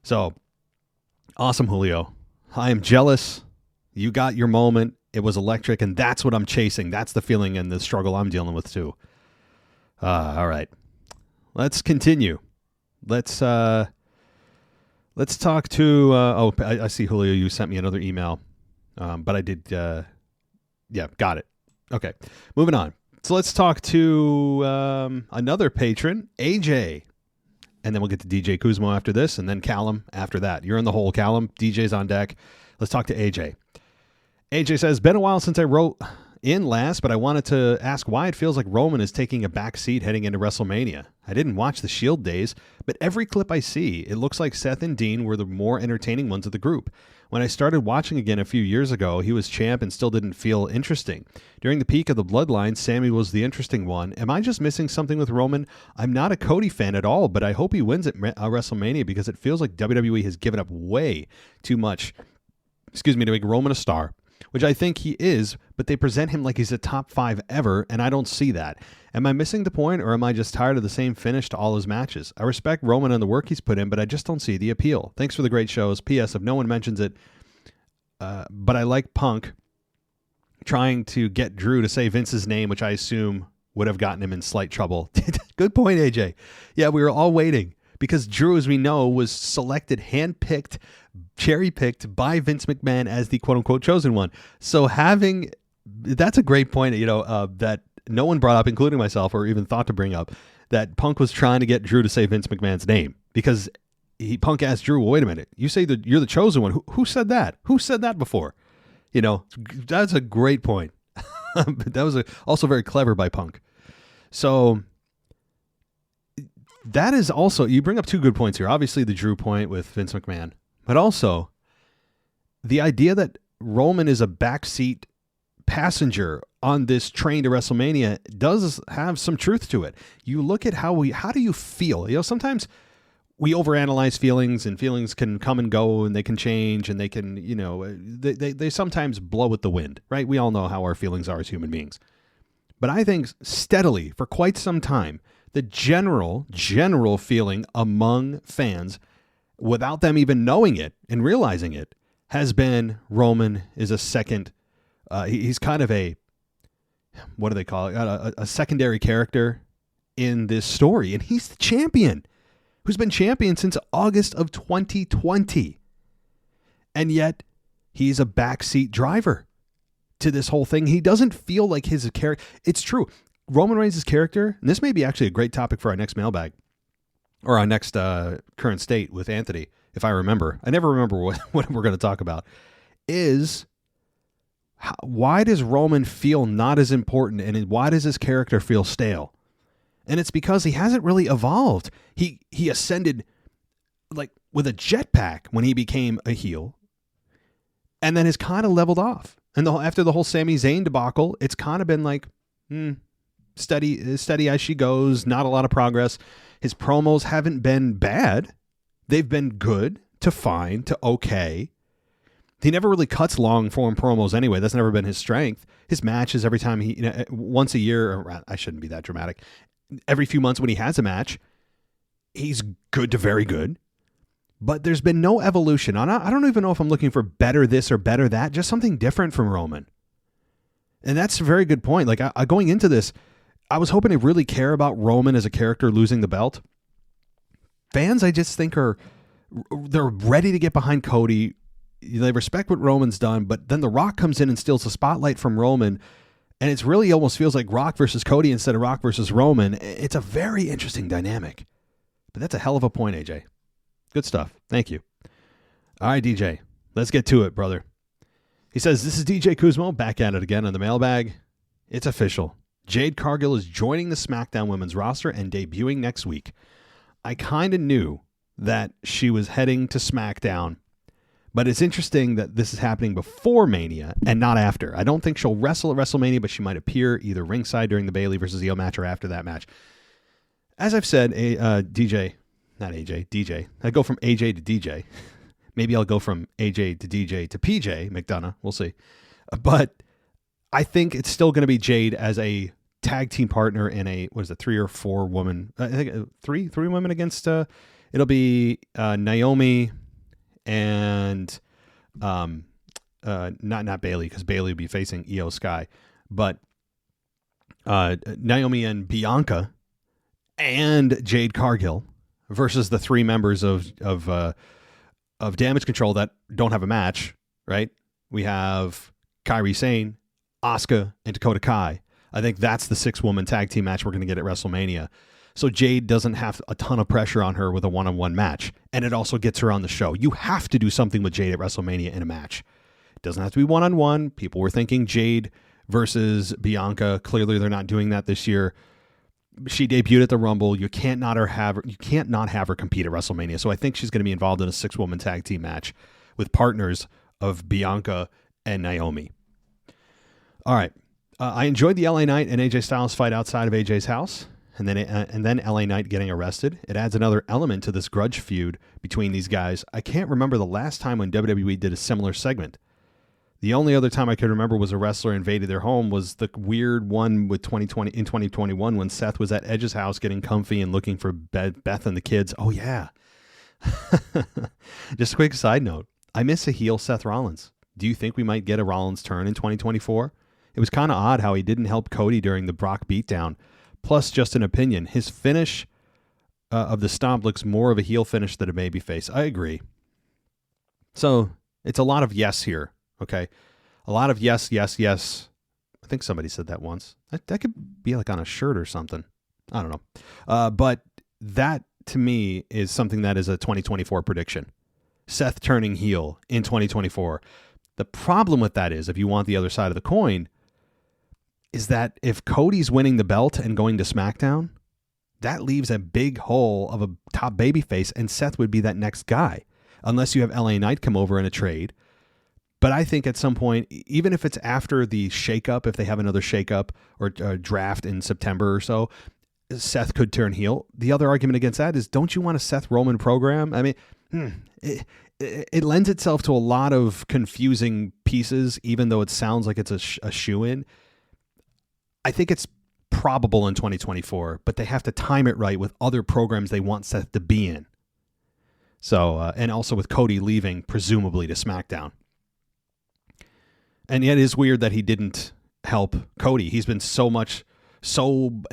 So, awesome, Julio. I am jealous. You got your moment. It was electric, and that's what I'm chasing. That's the feeling and the struggle I'm dealing with, too. All right. Let's continue. Let's talk to... I see, Julio, you sent me another email. But I did... yeah, got it. Okay, moving on. So let's talk to another patron, AJ. And then we'll get to DJ Kuzmo after this, and then Callum after that. You're in the hole, Callum. DJ's on deck. Let's talk to AJ. AJ says, been a while since I wrote in last, but I wanted to ask why it feels like Roman is taking a back seat heading into WrestleMania. I didn't watch the Shield days, but every clip I see, it looks like Seth and Dean were the more entertaining ones of the group. When I started watching again a few years ago, he was champ and still didn't feel interesting. During the peak of the Bloodline, Sammy was the interesting one. Am I just missing something with Roman? I'm not a Cody fan at all, but I hope he wins at WrestleMania, because it feels like WWE has given up way too much, to make Roman a star, which I think he is, but they present him like he's a top 5 ever, and I don't see that. Am I missing the point, or am I just tired of the same finish to all his matches? I respect Roman and the work he's put in, but I just don't see the appeal. Thanks for the great shows. P.S. If no one mentions it, but I like Punk trying to get Drew to say Vince's name, which I assume would have gotten him in slight trouble. Good point, AJ. Yeah, we were all waiting, because Drew, as we know, was selected, handpicked, cherry-picked by Vince McMahon as the quote-unquote chosen one. So that's a great point, that no one brought up, including myself, or even thought to bring up, that Punk was trying to get Drew to say Vince McMahon's name, because Punk asked Drew, well, wait a minute, you say that you're the chosen one. Who said that? Who said that before? That's a great point. That was also very clever by Punk. So that is also, you bring up two good points here. Obviously the Drew point with Vince McMahon, but also the idea that Roman is a backseat passenger on this train to WrestleMania does have some truth to it. You look at how do you feel? Sometimes we overanalyze feelings, and feelings can come and go, and they can change, and they can, they sometimes blow with the wind, right? We all know how our feelings are as human beings. But I think steadily for quite some time, the general feeling among fans, without them even knowing it and realizing it, has been Roman is a second. He's kind of a, what do they call it? A secondary character in this story. And he's the champion who's been champion since August of 2020. And yet he's a backseat driver to this whole thing. He doesn't feel like his character. It's true. Roman Reigns' character, and this may be actually a great topic for our next mailbag, or our next current state with Anthony, if I remember. I never remember what we're going to talk about, is why does Roman feel not as important, and why does his character feel stale? And it's because he hasn't really evolved. He ascended like with a jetpack when he became a heel, and then has kind of leveled off. And after the whole Sami Zayn debacle, it's kind of been like, steady as she goes, not a lot of progress. His promos haven't been bad. They've been good to fine to okay. He never really cuts long form promos anyway. That's never been his strength. His matches, every time once a year, or I shouldn't be that dramatic, every few months when he has a match, he's good to very good. But there's been no evolution. I don't even know if I'm looking for better this or better that, just something different from Roman. And that's a very good point. Like, going into this, I was hoping to really care about Roman as a character losing the belt. Fans, I just think they're ready to get behind Cody. They respect what Roman's done, but then The Rock comes in and steals the spotlight from Roman, and it's really almost feels like Rock versus Cody instead of Rock versus Roman. It's a very interesting dynamic. But that's a hell of a point, AJ. Good stuff. Thank you. All right, DJ, let's get to it, brother. He says, this is DJ Kuzmo, back at it again on the mailbag. It's official. Jade Cargill is joining the SmackDown women's roster and debuting next week. I kind of knew that she was heading to SmackDown, But it's interesting that this is happening before Mania and not after. I don't think she'll wrestle at WrestleMania, but she might appear either ringside during the Bayley versus Io match or after that match. As I've said, DJ, I go from AJ to DJ. Maybe I'll go from AJ to DJ to PJ McDonough. We'll see. But I think it's still going to be Jade as a tag team partner in a, 3 or 4 woman? I think three women against, it'll be Naomi and not Bayley, because Bayley will be facing Io Sky, but Naomi and Bianca and Jade Cargill versus the 3 members of Damage Control that don't have a match, right? We have Kairi Sane, Asuka, and Dakota Kai. I think that's the 6-woman tag team match we're going to get at WrestleMania. So Jade doesn't have a ton of pressure on her with a one-on-one match, and it also gets her on the show. You have to do something with Jade at WrestleMania in a match. It doesn't have to be one-on-one. People were thinking Jade versus Bianca. Clearly, they're not doing that this year. She debuted at the Rumble. You can't not have her compete at WrestleMania. So I think she's going to be involved in a 6-woman tag team match with partners of Bianca and Naomi. All right. I enjoyed the LA Knight and AJ Styles fight outside of AJ's house. And then LA Knight getting arrested. It adds another element to this grudge feud between these guys. I can't remember the last time when WWE did a similar segment. The only other time I could remember was a wrestler invaded their home was the weird one with 2021 when Seth was at Edge's house getting comfy and looking for Beth and the kids. Oh, yeah. Just a quick side note. I miss a heel Seth Rollins. Do you think we might get a Rollins turn in 2024? It was kind of odd how he didn't help Cody during the Brock beatdown. Plus, just an opinion, his finish of the stomp looks more of a heel finish than a babyface. I agree. So it's a lot of yes here, okay? A lot of yes, yes, yes. I think somebody said that once. That could be like on a shirt or something. I don't know. But that, to me, is something that is a 2024 prediction. Seth turning heel in 2024. The problem with that is, if you want the other side of the coin, is that if Cody's winning the belt and going to SmackDown, that leaves a big hole of a top babyface, and Seth would be that next guy, unless you have LA Knight come over in a trade. But I think at some point, even if it's after the shakeup, if they have another shakeup or draft in September or so, Seth could turn heel. The other argument against that is, don't you want a Seth Roman program? I mean, it lends itself to a lot of confusing pieces, even though it sounds like it's a shoo-in. I think it's probable in 2024, but they have to time it right with other programs they want Seth to be in. So, and also with Cody leaving, presumably to SmackDown. And yet it is weird that he didn't help Cody. He's been so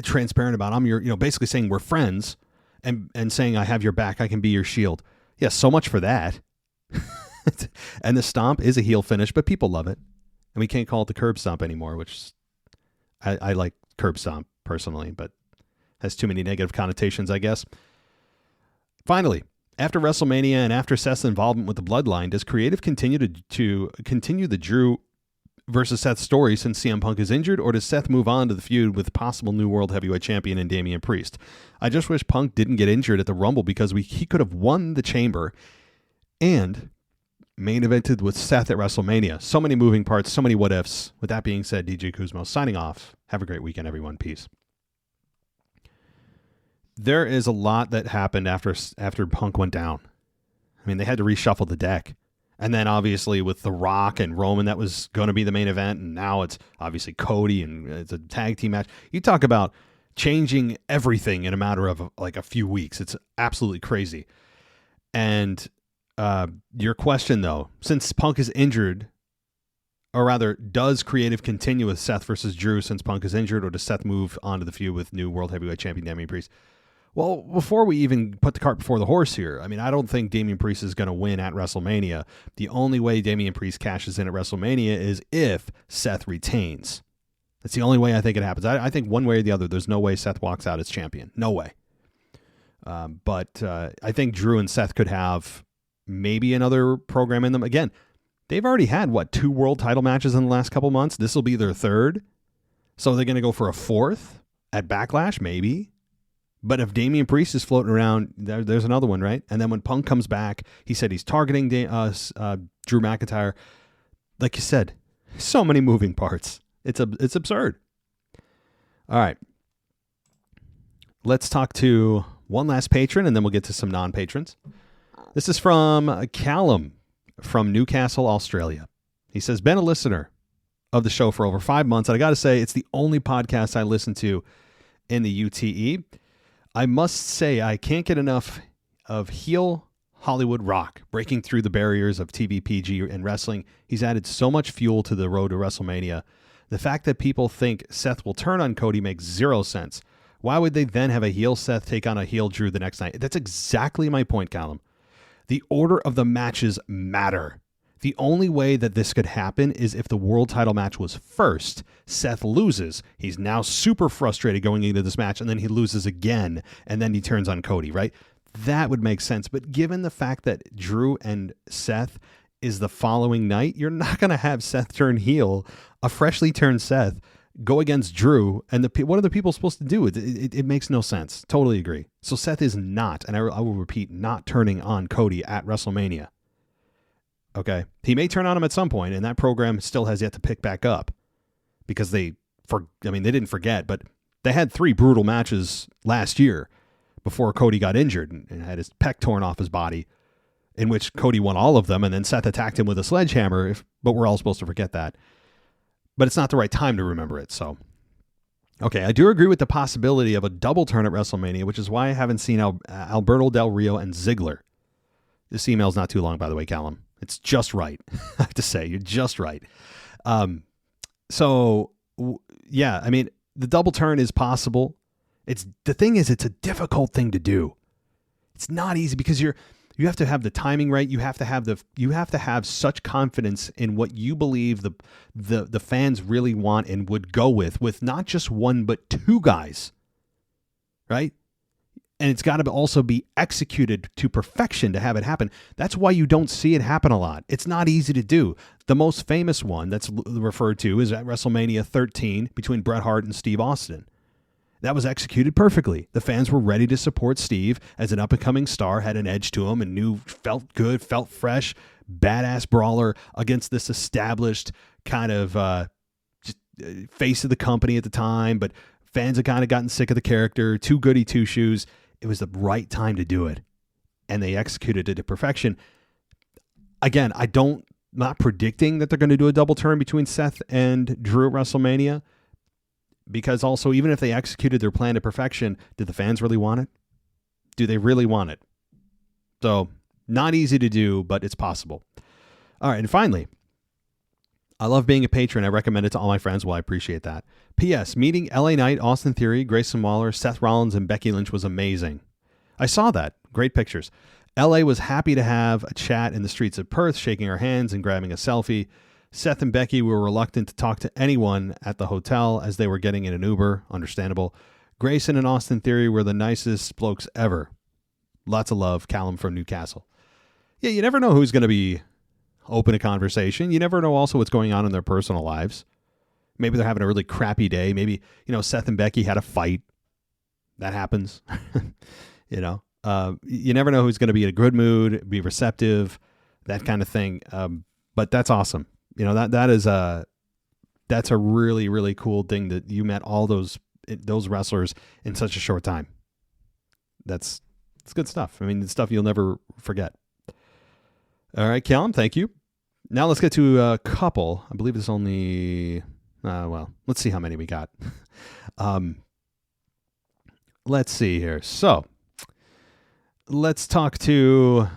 transparent about, I'm your, basically saying we're friends and saying I have your back, I can be your shield. Yeah, so much for that. And the stomp is a heel finish, but people love it. And we can't call it the curb stomp anymore, which I like curb stomp personally, but has too many negative connotations, I guess. Finally, after WrestleMania and after Seth's involvement with the Bloodline, does creative continue to continue the Drew versus Seth story since CM Punk is injured, or does Seth move on to the feud with possible new World Heavyweight Champion and Damian Priest? I just wish Punk didn't get injured at the Rumble, because he could have won the Chamber and main evented with Seth at WrestleMania. So many moving parts, so many what ifs. With that being said, DJ Kuzmo signing off. Have a great weekend, everyone. Peace. There is a lot that happened after Punk went down. I mean, they had to reshuffle the deck. And then obviously with The Rock and Roman, that was going to be the main event. And now it's obviously Cody and it's a tag team match. You talk about changing everything in a matter of like a few weeks. It's absolutely crazy. And your question, though, since Punk is injured, or rather, does creative continue with Seth versus Drew since Punk is injured, or does Seth move on to the feud with new World Heavyweight Champion Damian Priest? Well, before we even put the cart before the horse here, I mean, I don't think Damian Priest is going to win at WrestleMania. The only way Damian Priest cashes in at WrestleMania is if Seth retains. That's the only way I think it happens. I think one way or the other, there's no way Seth walks out as champion. No way. But I think Drew and Seth could have maybe another program in them. Again, they've already had, 2 world title matches in the last couple months? This will be their 3rd. So they're going to go for a 4th at Backlash? Maybe. But if Damian Priest is floating around, there's another one, right? And then when Punk comes back, he said he's targeting Drew McIntyre. Like you said, so many moving parts. It's absurd. All right. Let's talk to one last patron, and then we'll get to some non-patrons. This is from Callum from Newcastle, Australia. He says, been a listener of the show for over 5 months, and I got to say, it's the only podcast I listen to in the UTE. I must say, I can't get enough of heel Hollywood Rock breaking through the barriers of TV, PG, and wrestling. He's added so much fuel to the road to WrestleMania. The fact that people think Seth will turn on Cody makes zero sense. Why would they then have a heel Seth take on a heel Drew the next night? That's exactly my point, Callum. The order of the matches matter. The only way that this could happen is if the world title match was first. Seth loses. He's now super frustrated going into this match, and then he loses again, and then he turns on Cody, right? That would make sense. But given the fact that Drew and Seth is the following night, you're not going to have Seth turn heel, a freshly turned Seth, go against Drew, and what are the people supposed to do? It makes no sense. Totally agree. So Seth is not, and I will repeat, not turning on Cody at WrestleMania. Okay? He may turn on him at some point, and that program still has yet to pick back up because they didn't forget, but they had 3 brutal matches last year before Cody got injured and had his pec torn off his body, in which Cody won all of them, and then Seth attacked him with a sledgehammer, but we're all supposed to forget that. But it's not the right time to remember it, so. Okay, I do agree with the possibility of a double turn at WrestleMania, which is why I haven't seen Alberto Del Rio and Ziggler. This email's not too long, by the way, Callum. It's just right. I have to say, you're just right. The double turn is possible. The thing is, it's a difficult thing to do. It's not easy because you have to have the timing right. You have to have such confidence in what you believe the fans really want and would go with not just one but 2 guys, right? And it's got to also be executed to perfection to have it happen. That's why you don't see it happen a lot. It's not easy to do. The most famous one that's referred to is at WrestleMania 13 between Bret Hart and Steve Austin. That was executed perfectly. The fans were ready to support Steve as an up-and-coming star, had an edge to him, and felt good, felt fresh, badass brawler against this established kind of face of the company at the time, but fans had kind of gotten sick of the character, too goody two-shoes. It was the right time to do it, and they executed it to perfection. Again, not predicting that they're going to do a double turn between Seth and Drew at WrestleMania, because also, even if they executed their plan to perfection, did the fans really want it? Do they really want it? So, not easy to do, but it's possible. All right, and finally, I love being a patron. I recommend it to all my friends. Well, I appreciate that. P.S. Meeting LA Knight, Austin Theory, Grayson Waller, Seth Rollins, and Becky Lynch was amazing. I saw that. Great pictures. LA was happy to have a chat in the streets of Perth, shaking our hands and grabbing a selfie. Seth and Becky were reluctant to talk to anyone at the hotel as they were getting in an Uber. Understandable. Grayson and Austin Theory were the nicest blokes ever. Lots of love. Callum from Newcastle. Yeah, you never know who's going to be open to conversation. You never know also what's going on in their personal lives. Maybe they're having a really crappy day. Maybe, Seth and Becky had a fight. That happens. You never know who's going to be in a good mood, be receptive, that kind of thing. But that's awesome. That's a really, really cool thing that you met all those wrestlers in such a short time. It's good stuff. I mean, it's stuff you'll never forget. All right, Callum, thank you. Now let's get to a couple. I believe it's only, let's see how many we got. Let's see here. So let's talk to,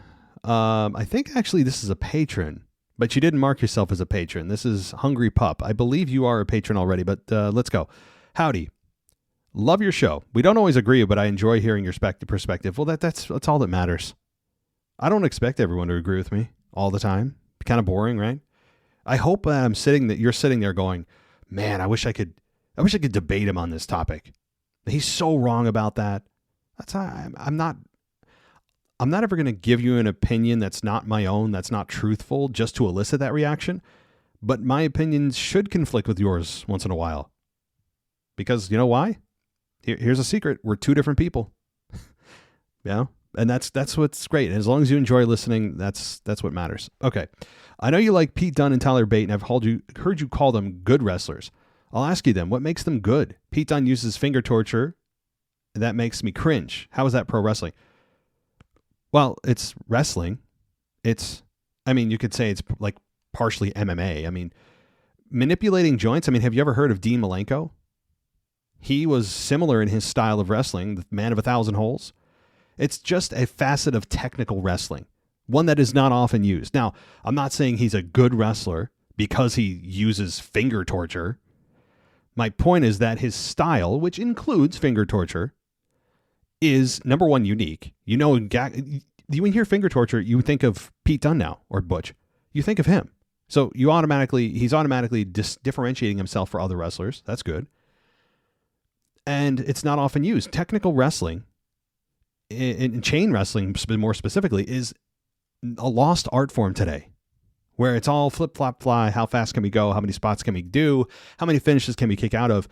I think actually this is a patron, but you didn't mark yourself as a patron. This is Hungry Pup. I believe you are a patron already, but let's go. Howdy. Love your show. We don't always agree, but I enjoy hearing your perspective. Well, that's all that matters. I don't expect everyone to agree with me all the time. Kind of boring, right? I hope that you're sitting there going, man, I wish I could debate him on this topic. He's so wrong about that. I'm not ever going to give you an opinion that's not my own, that's not truthful, just to elicit that reaction. But my opinions should conflict with yours once in a while. Because you know why? Here's a secret. We're 2 different people. Yeah. And that's what's great. And as long as you enjoy listening, that's what matters. Okay. I know you like Pete Dunne and Tyler Bate, and I've heard you call them good wrestlers. I'll ask you then, what makes them good? Pete Dunne uses finger torture, and that makes me cringe. How is that pro wrestling? Well, it's wrestling. You could say it's like partially MMA. I mean, manipulating joints. I mean, have you ever heard of Dean Malenko? He was similar in his style of wrestling, the man of 1,000 holes. It's just a facet of technical wrestling, one that is not often used. Now, I'm not saying he's a good wrestler because he uses finger torture. My point is that his style, which includes finger torture, is, number one, unique. You know, when you hear finger torture, you think of Pete Dunne now, or Butch. You think of him. So he's automatically differentiating himself for other wrestlers. That's good. And it's not often used. Technical wrestling, in chain wrestling more specifically, is a lost art form today, where it's all flip, flop, fly. How fast can we go? How many spots can we do? How many finishes can we kick out of?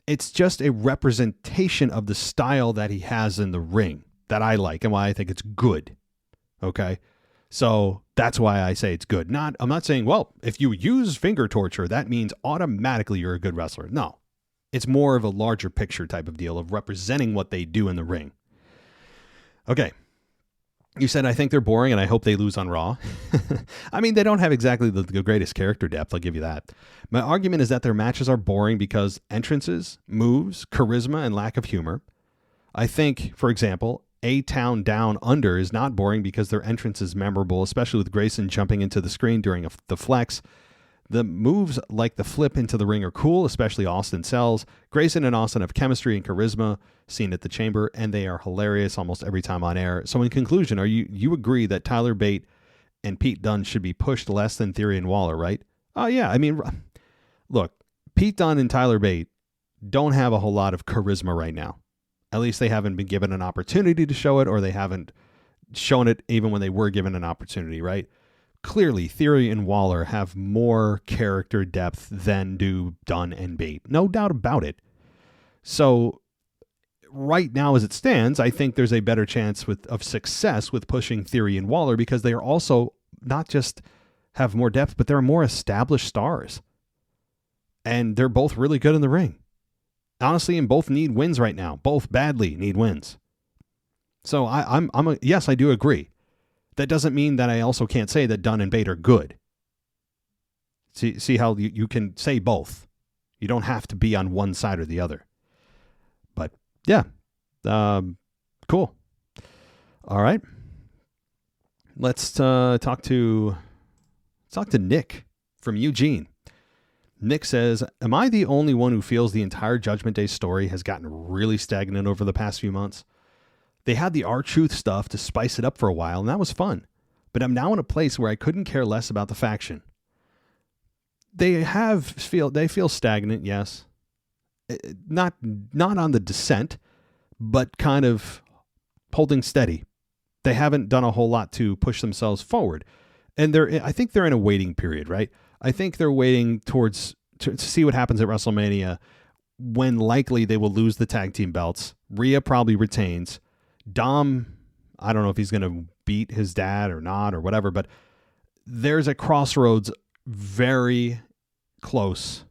It's just a representation of the style that he has in the ring that I like and why I think it's good. Okay. So that's why I say it's good. I'm not saying, well, if you use finger torture, that means automatically you're a good wrestler. No, it's more of a larger picture type of deal of representing what they do in the ring. Okay. You said, I think they're boring and I hope they lose on Raw. I mean, they don't have exactly the greatest character depth. I'll give you that. My argument is that their matches are boring because entrances, moves, charisma, and lack of humor. I think, for example, A-Town Down Under is not boring because their entrance is memorable, especially with Grayson jumping into the screen during the flex. The moves like the flip into the ring are cool, especially Austin sells. Grayson and Austin have chemistry and charisma seen at the Chamber, and they are hilarious almost every time on air. So in conclusion, you agree that Tyler Bate and Pete Dunne should be pushed less than Theory and Waller, right? Oh, yeah. I mean, look, Pete Dunne and Tyler Bate don't have a whole lot of charisma right now. At least they haven't been given an opportunity to show it, or they haven't shown it even when they were given an opportunity, right? Clearly, Theory and Waller have more character depth than do Dunne and Bate. No doubt about it. So right now, as it stands, I think there's a better chance of success with pushing Theory and Waller because they are also not just have more depth, but they're more established stars. And they're both really good in the ring. Honestly, and both need wins right now. Both badly need wins. So yes, I do agree. That doesn't mean that I also can't say that Dunne and Bate are good. See how you can say both. You don't have to be on one side or the other. But yeah, cool. All right, let's talk to Nick from Eugene. Nick says, "Am I the only one who feels the entire Judgment Day story has gotten really stagnant over the past few months? They had the R-Truth stuff to spice it up for a while, and that was fun. But I'm now in a place where I couldn't care less about the faction. They feel stagnant, yes. Not on the descent, but kind of holding steady. They haven't done a whole lot to push themselves forward. And I think they're in a waiting period, right? I think they're waiting to see what happens at WrestleMania, when likely they will lose the tag team belts. Rhea probably retains. Dom, I don't know if he's going to beat his dad or not or whatever, but there's a crossroads very close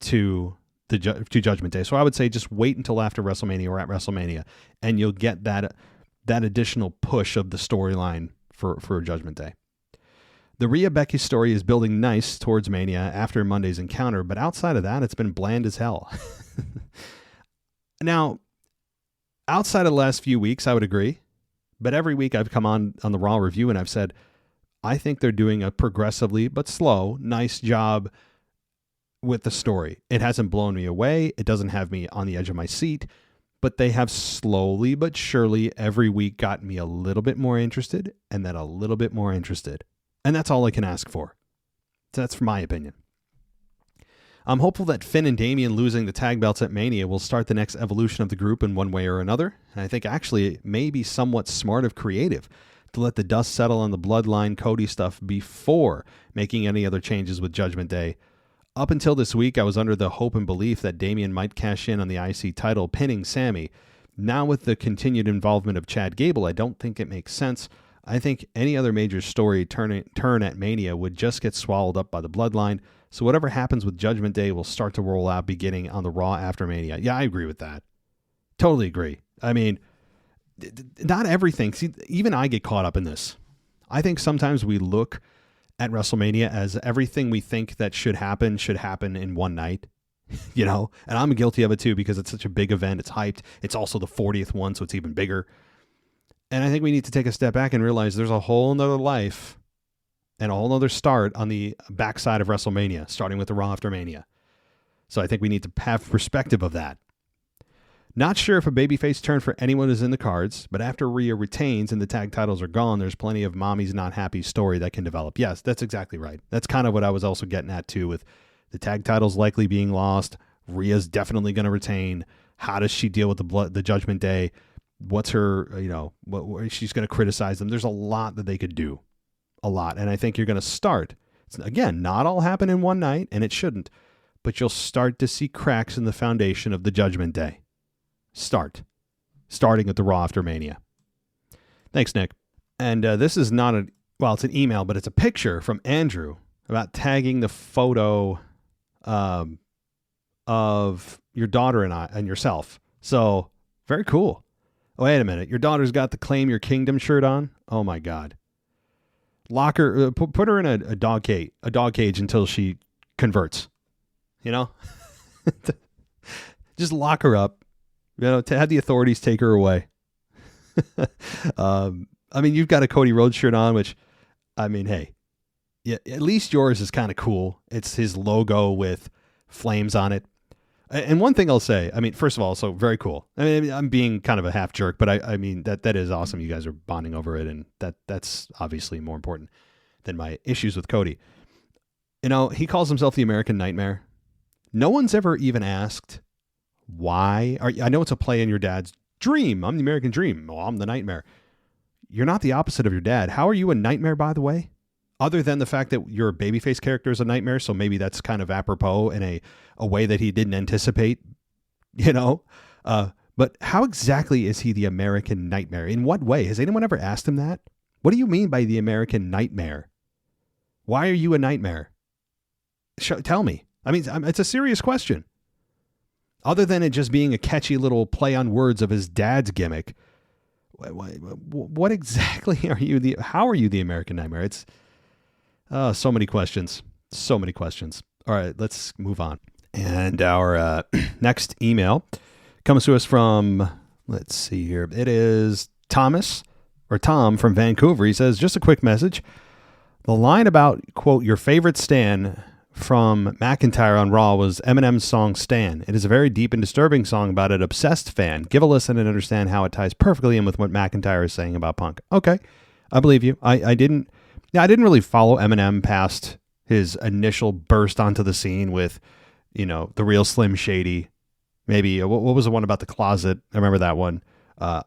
to Judgment Day. So I would say just wait until after WrestleMania or at WrestleMania, and you'll get that additional push of the storyline for Judgment Day. The Rhea Becky story is building nice towards Mania after Monday's encounter, but outside of that, it's been bland as hell. Now, outside of the last few weeks, I would agree. But every week I've come on the Raw review and I've said, I think they're doing a progressively but slow, nice job with the story. It hasn't blown me away. It doesn't have me on the edge of my seat. But they have slowly but surely every week gotten me a little bit more interested and then a little bit more interested. And that's all I can ask for. That's my opinion. I'm hopeful that Finn and Damian losing the tag belts at Mania will start the next evolution of the group in one way or another. And I think actually it may be somewhat smart of creative to let the dust settle on the Bloodline Cody stuff before making any other changes with Judgment Day. Up until this week, I was under the hope and belief that Damian might cash in on the IC title, pinning Sammy. Now with the continued involvement of Chad Gable, I don't think it makes sense. I think any other major story turn at Mania would just get swallowed up by the bloodline. So whatever happens with Judgment Day will start to roll out beginning on the Raw after Mania. Yeah, I agree with that. Totally agree. I mean, not everything. See, even I get caught up in this. I think sometimes we look at WrestleMania as everything we think that should happen in one night. You know, and I'm guilty of it too because it's such a big event. It's hyped. It's also the 40th one, so it's even bigger. And I think we need to take a step back and realize there's a whole nother life and a whole nother start on the backside of WrestleMania, starting with the Raw after Mania. So I think we need to have perspective of that. Not sure if a babyface turn for anyone is in the cards, but after Rhea retains and the tag titles are gone, there's plenty of mommy's not happy story that can develop. Yes, that's exactly right. That's kind of what I was also getting at too, with the tag titles likely being lost. Rhea's definitely going to retain. How does she deal with the Judgment Day? What's her, what she's going to criticize them. There's a lot that they could do. A lot. And I think you're going to start. It's, again, not all happen in one night, and it shouldn't. But you'll start to see cracks in the foundation of the Judgment Day. Starting at the Raw after Mania. Thanks, Nick. And this is not it's an email, but it's a picture from Andrew about tagging the photo of your daughter and I and yourself. So very cool. Oh, wait a minute. Your daughter's got the Claim Your Kingdom shirt on. Oh my God. Lock her, put her in a dog cage until she converts, just lock her up, to have the authorities take her away. You've got a Cody Rhodes shirt on, which, hey, yeah, at least yours is kind of cool. It's his logo with flames on it. And one thing I'll say, first of all, so very cool. I'm being kind of a half jerk, but that is awesome. You guys are bonding over it, and that's obviously more important than my issues with Cody. He calls himself the American Nightmare. No one's ever even asked why. I know it's a play in your dad's dream. I'm the American Dream. Well, I'm the Nightmare. You're not the opposite of your dad. How are you a nightmare, by the way? Other than the fact that your babyface character is a nightmare, so maybe that's kind of apropos in a way that he didn't anticipate, But how exactly is he the American Nightmare? In what way? Has anyone ever asked him that? What do you mean by the American Nightmare? Why are you a nightmare? Tell me. It's a serious question. Other than it just being a catchy little play on words of his dad's gimmick, what exactly are you? How are you the American Nightmare? It's so many questions. So many questions. All right, let's move on. And our next email comes to us from, let's see here. It is Tom from Vancouver. He says, just a quick message. The line about, quote, your favorite Stan from McIntyre on Raw was Eminem's song Stan. It is a very deep and disturbing song about an obsessed fan. Give a listen and understand how it ties perfectly in with what McIntyre is saying about Punk. Okay, I believe you. I didn't really follow Eminem past his initial burst onto the scene with, the real Slim Shady. Maybe, what was the one about the closet? I remember that one. What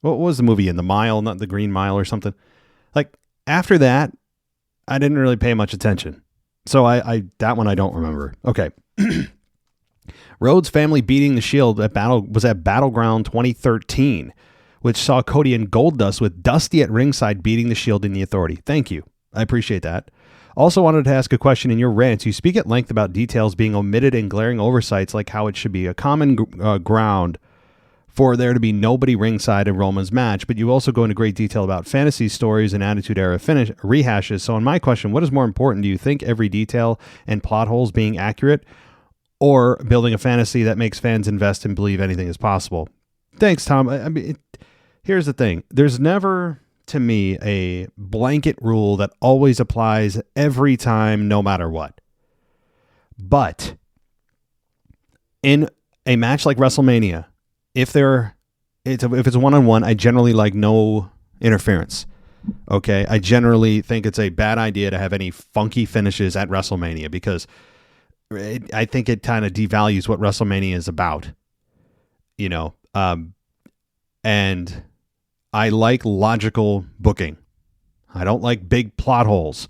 was the movie in The Mile, not The Green Mile or something? Like, after that, I didn't really pay much attention. So that one I don't remember. Okay. Rhodes' family beating the Shield was at Battleground 2013, which saw Cody and Goldust with Dusty at ringside beating the Shield and the Authority. Thank you. I appreciate that. Also wanted to ask a question. In your rants, you speak at length about details being omitted and glaring oversights, like how it should be a common ground for there to be nobody ringside in Roman's match, but you also go into great detail about fantasy stories and Attitude Era rehashes. So on my question, what is more important? Do you think every detail and plot holes being accurate, or building a fantasy that makes fans invest and believe anything is possible? Thanks, Tom. Here's the thing. There's never, to me, a blanket rule that always applies every time, no matter what. But in a match like WrestleMania, if it's one-on-one, I generally like no interference. Okay, I generally think it's a bad idea to have any funky finishes at WrestleMania because I think it kind of devalues what WrestleMania is about. And I like logical booking. I don't like big plot holes.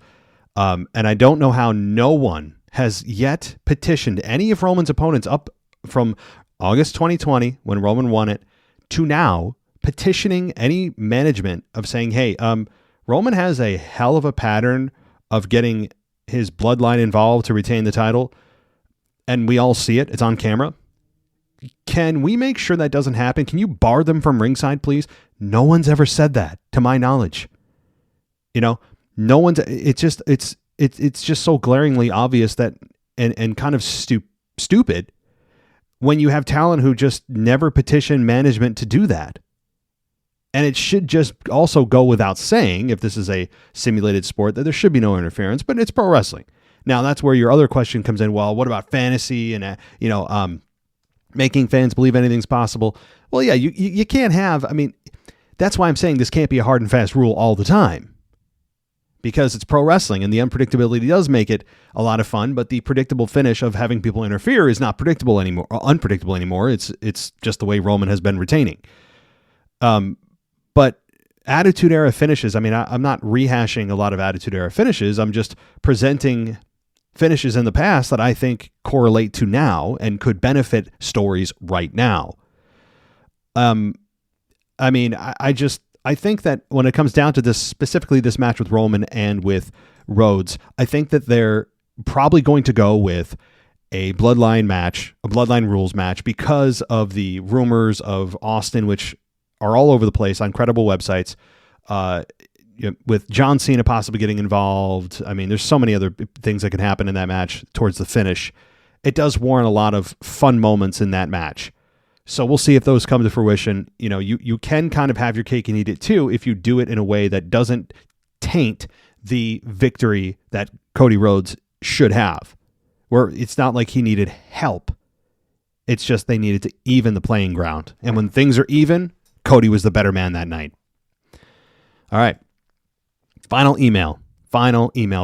And I don't know how no one has yet petitioned any of Roman's opponents up from August 2020, when Roman won it, to now petitioning any management of saying, hey, Roman has a hell of a pattern of getting his bloodline involved to retain the title, and we all see it. It's on camera. Can we make sure that doesn't happen? Can you bar them from ringside, please? No one's ever said that, to my knowledge. No one's. It's just so glaringly obvious that, and kind of stupid when you have talent who just never petition management to do that. And it should just also go without saying, if this is a simulated sport, that there should be no interference, but it's pro wrestling. Now, that's where your other question comes in. Well, what about fantasy and, making fans believe anything's possible? Well, yeah, you can't have, that's why I'm saying this can't be a hard and fast rule all the time, because it's pro wrestling and the unpredictability does make it a lot of fun, but the predictable finish of having people interfere is not predictable anymore, or unpredictable anymore. It's just the way Roman has been retaining. But Attitude Era finishes, I'm not rehashing a lot of Attitude Era finishes. I'm just presenting finishes in the past that I think correlate to now and could benefit stories right now. I think that when it comes down to this, specifically this match with Roman and with Rhodes, I think that they're probably going to go with a bloodline match, a bloodline rules match, because of the rumors of Austin, which are all over the place on credible websites, with John Cena possibly getting involved. There's so many other things that could happen in that match towards the finish. It does warrant a lot of fun moments in that match. So we'll see if those come to fruition. You can kind of have your cake and eat it too if you do it in a way that doesn't taint the victory that Cody Rhodes should have, where it's not like he needed help. It's just they needed to even the playing ground. And when things are even, Cody was the better man that night. All right. Final email.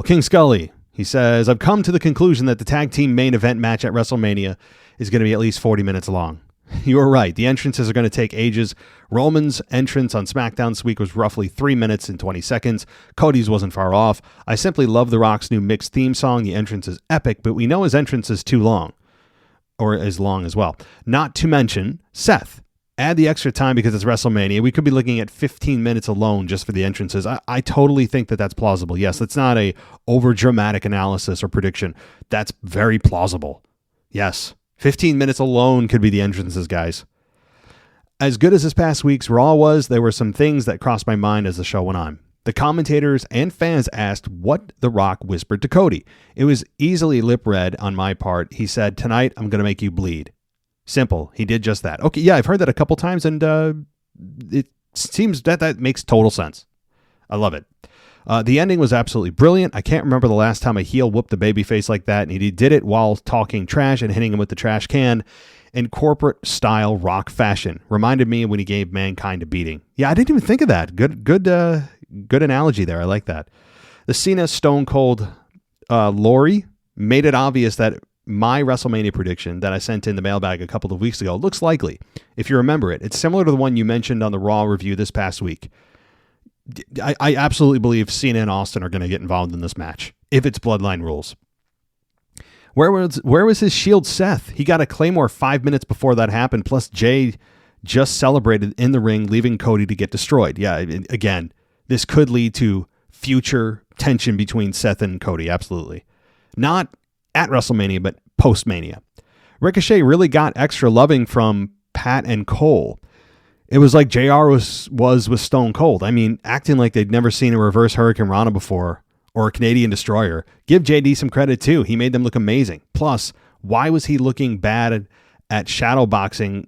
King Scully. He says, I've come to the conclusion that the tag team main event match at WrestleMania is going to be at least 40 minutes long. You were right. The entrances are going to take ages. Roman's entrance on SmackDown this week was roughly 3 minutes and 20 seconds. Cody's wasn't far off. I simply love The Rock's new mixed theme song. The entrance is epic, but we know his entrance is too long, or as long as well. Not to mention Seth. Add the extra time because it's WrestleMania. We could be looking at 15 minutes alone just for the entrances. I totally think that that's plausible. Yes, that's not a over-dramatic analysis or prediction. That's very plausible. Yes, 15 minutes alone could be the entrances, guys. As good as this past week's Raw was, there were some things that crossed my mind as the show went on. The commentators and fans asked what The Rock whispered to Cody. It was easily lip-read on my part. He said, "Tonight, I'm going to make you bleed." Simple. He did just that. Okay, yeah, I've heard that a couple times, and it seems that makes total sense. I love it. The ending was absolutely brilliant. I can't remember the last time a heel whooped a babyface like that, and he did it while talking trash and hitting him with the trash can in corporate-style Rock fashion. Reminded me when he gave Mankind a beating. Yeah, I didn't even think of that. Good analogy there. I like that. The Cena Stone Cold Lori made it obvious that my WrestleMania prediction that I sent in the mailbag a couple of weeks ago looks likely. If you remember it, it's similar to the one you mentioned on the Raw review this past week. I absolutely believe Cena and Austin are going to get involved in this match if it's bloodline rules. Where was his Shield Seth? He got a Claymore 5 minutes before that happened, plus Jay just celebrated in the ring, leaving Cody to get destroyed. Yeah, again, this could lead to future tension between Seth and Cody, absolutely. Not at WrestleMania, but post-Mania. Ricochet really got extra loving from Pat and Cole. It was like JR was with Stone Cold. Acting like they'd never seen a reverse Hurricane Rana before or a Canadian Destroyer. Give JD some credit too. He made them look amazing. Plus, why was he looking bad at shadowboxing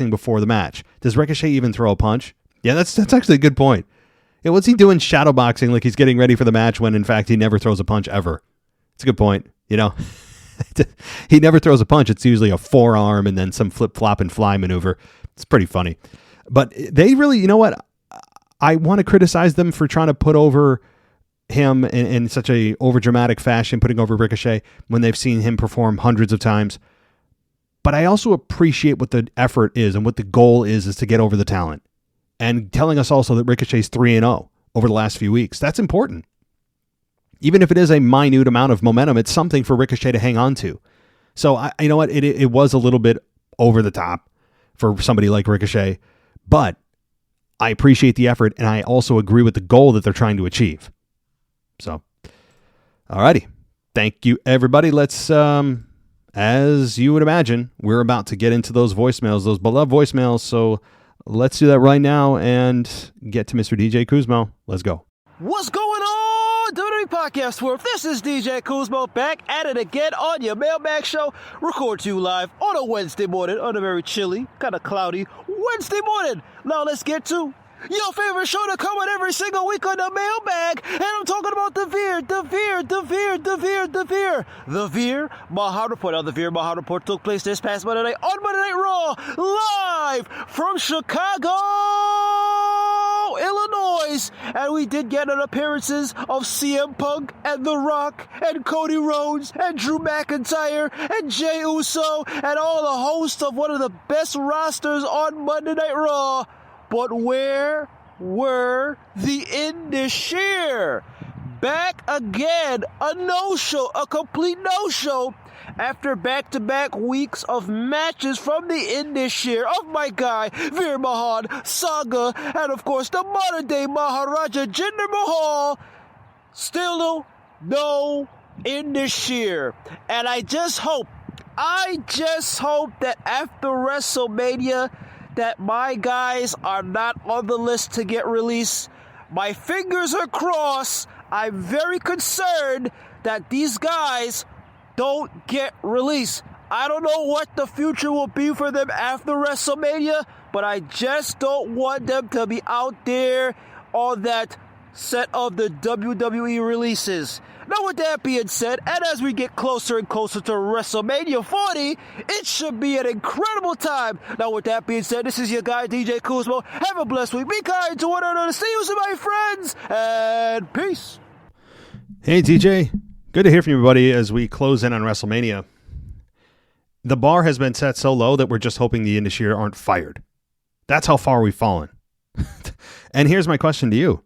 before the match? Does Ricochet even throw a punch? Yeah, that's actually a good point. Yeah, what's he doing shadowboxing like he's getting ready for the match when in fact he never throws a punch ever? It's a good point. He never throws a punch. It's usually a forearm and then some flip-flop and fly maneuver. It's pretty funny. But they really, you know what? I want to criticize them for trying to put over him in such a overdramatic fashion, putting over Ricochet when they've seen him perform hundreds of times. But I also appreciate what the effort is and what the goal is to get over the talent. And telling us also that Ricochet's 3-0 over the last few weeks. That's important. Even if it is a minute amount of momentum, it's something for Ricochet to hang on to. So you know what? It was a little bit over the top for somebody like Ricochet, but I appreciate the effort, and I also agree with the goal that they're trying to achieve. So, alrighty. Thank you, everybody. Let's, as you would imagine, we're about to get into those voicemails, those beloved voicemails. So let's do that right now and get to Mr. DJ Kuzmo. Let's go. What's going on, WWE Podcast World? This is DJ Kuzmo back at it again on your Mailbag show. Record to you live on a Wednesday morning on a very chilly, kind of cloudy Wednesday morning. Now let's get to your favorite show to come on every single week on the Mailbag. And I'm talking about The Veer, my hard report. Now, The Veer, my hard report took place this past Monday night on Monday Night Raw, live from Chicago, Illinois. And we did get an appearances of CM Punk and The Rock and Cody Rhodes and Drew McIntyre and Jey Uso and all the hosts of one of the best rosters on Monday Night Raw. But where were the Indus-Sheer? Back again, a no-show, a complete no-show after back-to-back weeks of matches from the Indus-Sheer of my guy, Veer Mahan, Saga, and of course the modern-day Maharaja Jinder Mahal. Still no Indus-Sheer. And I just hope that after WrestleMania, that my guys are not on the list to get released. My fingers are crossed. I'm very concerned that these guys don't get released. I don't know what the future will be for them after WrestleMania, but I just don't want them to be out there on that set of the WWE releases. Now, with that being said, and as we get closer and closer to WrestleMania 40, it should be an incredible time. Now, with that being said, this is your guy, DJ Kuzmo. Have a blessed week. Be kind to one another. See you soon, my friends, and peace. Hey, TJ. Good to hear from you, everybody, as we close in on WrestleMania. The bar has been set so low that we're just hoping the Indus-Sheer aren't fired. That's how far we've fallen. And here's my question to you.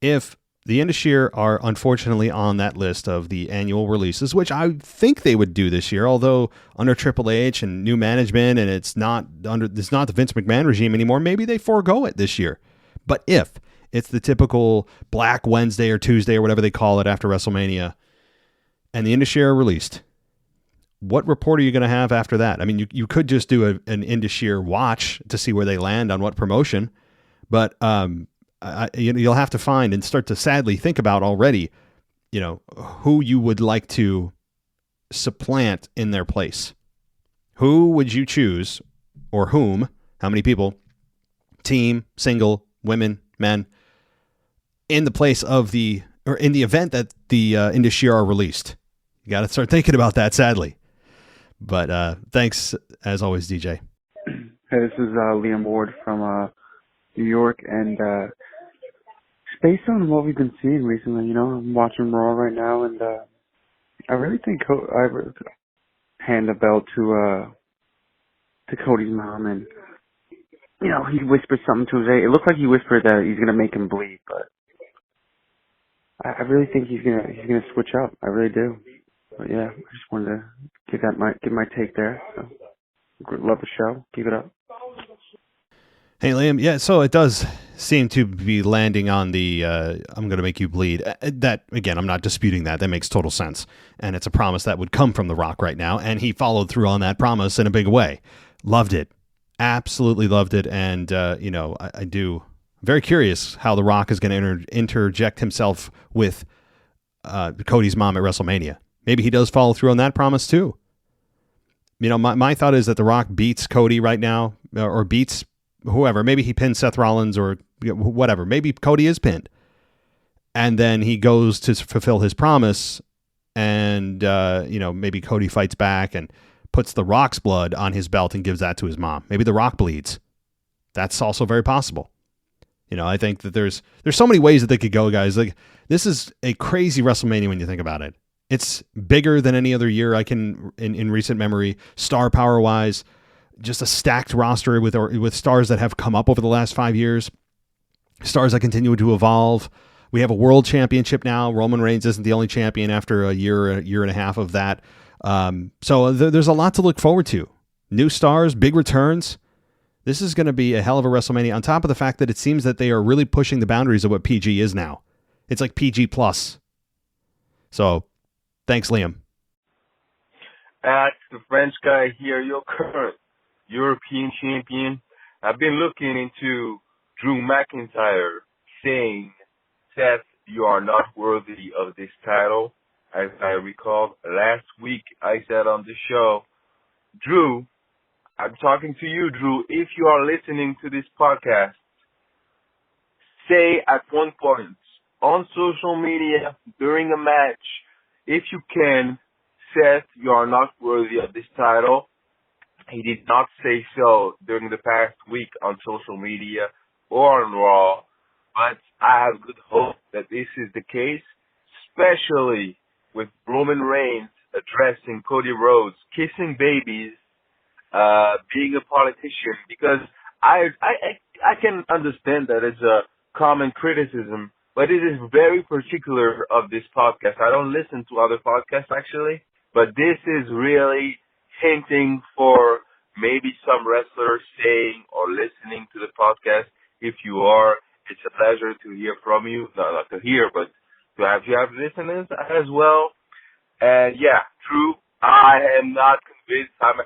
If the Indus-Sheer are unfortunately on that list of the annual releases, which I think they would do this year, although under Triple H and new management, and it's not the Vince McMahon regime anymore, maybe they forego it this year. But if it's the typical Black Wednesday or Tuesday or whatever they call it after WrestleMania, and the Indus-Sheer are released, what report are you going to have after that? I mean, you could just do an Indus-Sheer watch to see where they land on what promotion, but you'll have to find and start to sadly think about already, who you would like to supplant in their place. Who would you choose, or whom, how many people, team, single, women, men, in the place of or in the event that the Indus-Sheer are released? You got to start thinking about that, sadly. But thanks, as always, DJ. Hey, this is Liam Ward from New York, and based on what we've been seeing recently, I'm watching Raw right now, and I really think I would hand the belt to Cody's mom, and he whispered something to Jose. It looked like he whispered that he's gonna make him bleed, but I really think he's gonna switch up. I really do. But yeah, I just wanted to give my take there. So, love the show. Keep it up. Hey, Liam. Yeah, so it does seem to be landing on the I'm going to make you bleed. That, again, I'm not disputing that. That makes total sense. And it's a promise that would come from The Rock right now. And he followed through on that promise in a big way. Loved it. Absolutely loved it. And, I do. Very curious how The Rock is going to interject himself with Cody's mom at WrestleMania. Maybe he does follow through on that promise too. My thought is that The Rock beats Cody right now, or beats whoever. Maybe he pins Seth Rollins or whatever. Maybe Cody is pinned. And then he goes to fulfill his promise, and, maybe Cody fights back and puts The Rock's blood on his belt and gives that to his mom. Maybe The Rock bleeds. That's also very possible. I think that there's so many ways that they could go, guys. Like, this is a crazy WrestleMania when you think about it. It's bigger than any other year I can in recent memory, star power wise. Just a stacked roster with stars that have come up over the last 5 years, stars that continue to evolve. We have a world championship now. Roman Reigns isn't the only champion after a year and a half of that. So there's a lot to look forward to. New stars, big returns. This is going to be a hell of a WrestleMania, on top of the fact that it seems that they are really pushing the boundaries of what PG is now. It's like PG+. So, thanks, Liam. At the French guy here, your current European champion. I've been looking into Drew McIntyre saying, Seth, you are not worthy of this title. As I recall, last week I said on the show, Drew, I'm talking to you, Drew, if you are listening to this podcast, say at one point on social media during a match, if you can, Seth, you are not worthy of this title. He did not say so during the past week on social media or on Raw, but I have good hope that this is the case, especially with Roman Reigns addressing Cody Rhodes, kissing babies, being a politician, because I can understand that it's a common criticism, but it is very particular of this podcast. I don't listen to other podcasts actually, but this is really hinting for maybe some wrestlers saying or listening to the podcast. If you are, it's a pleasure to hear from you. No, not to hear, but to have you have listeners as well. And yeah, true, I am not convinced. I'm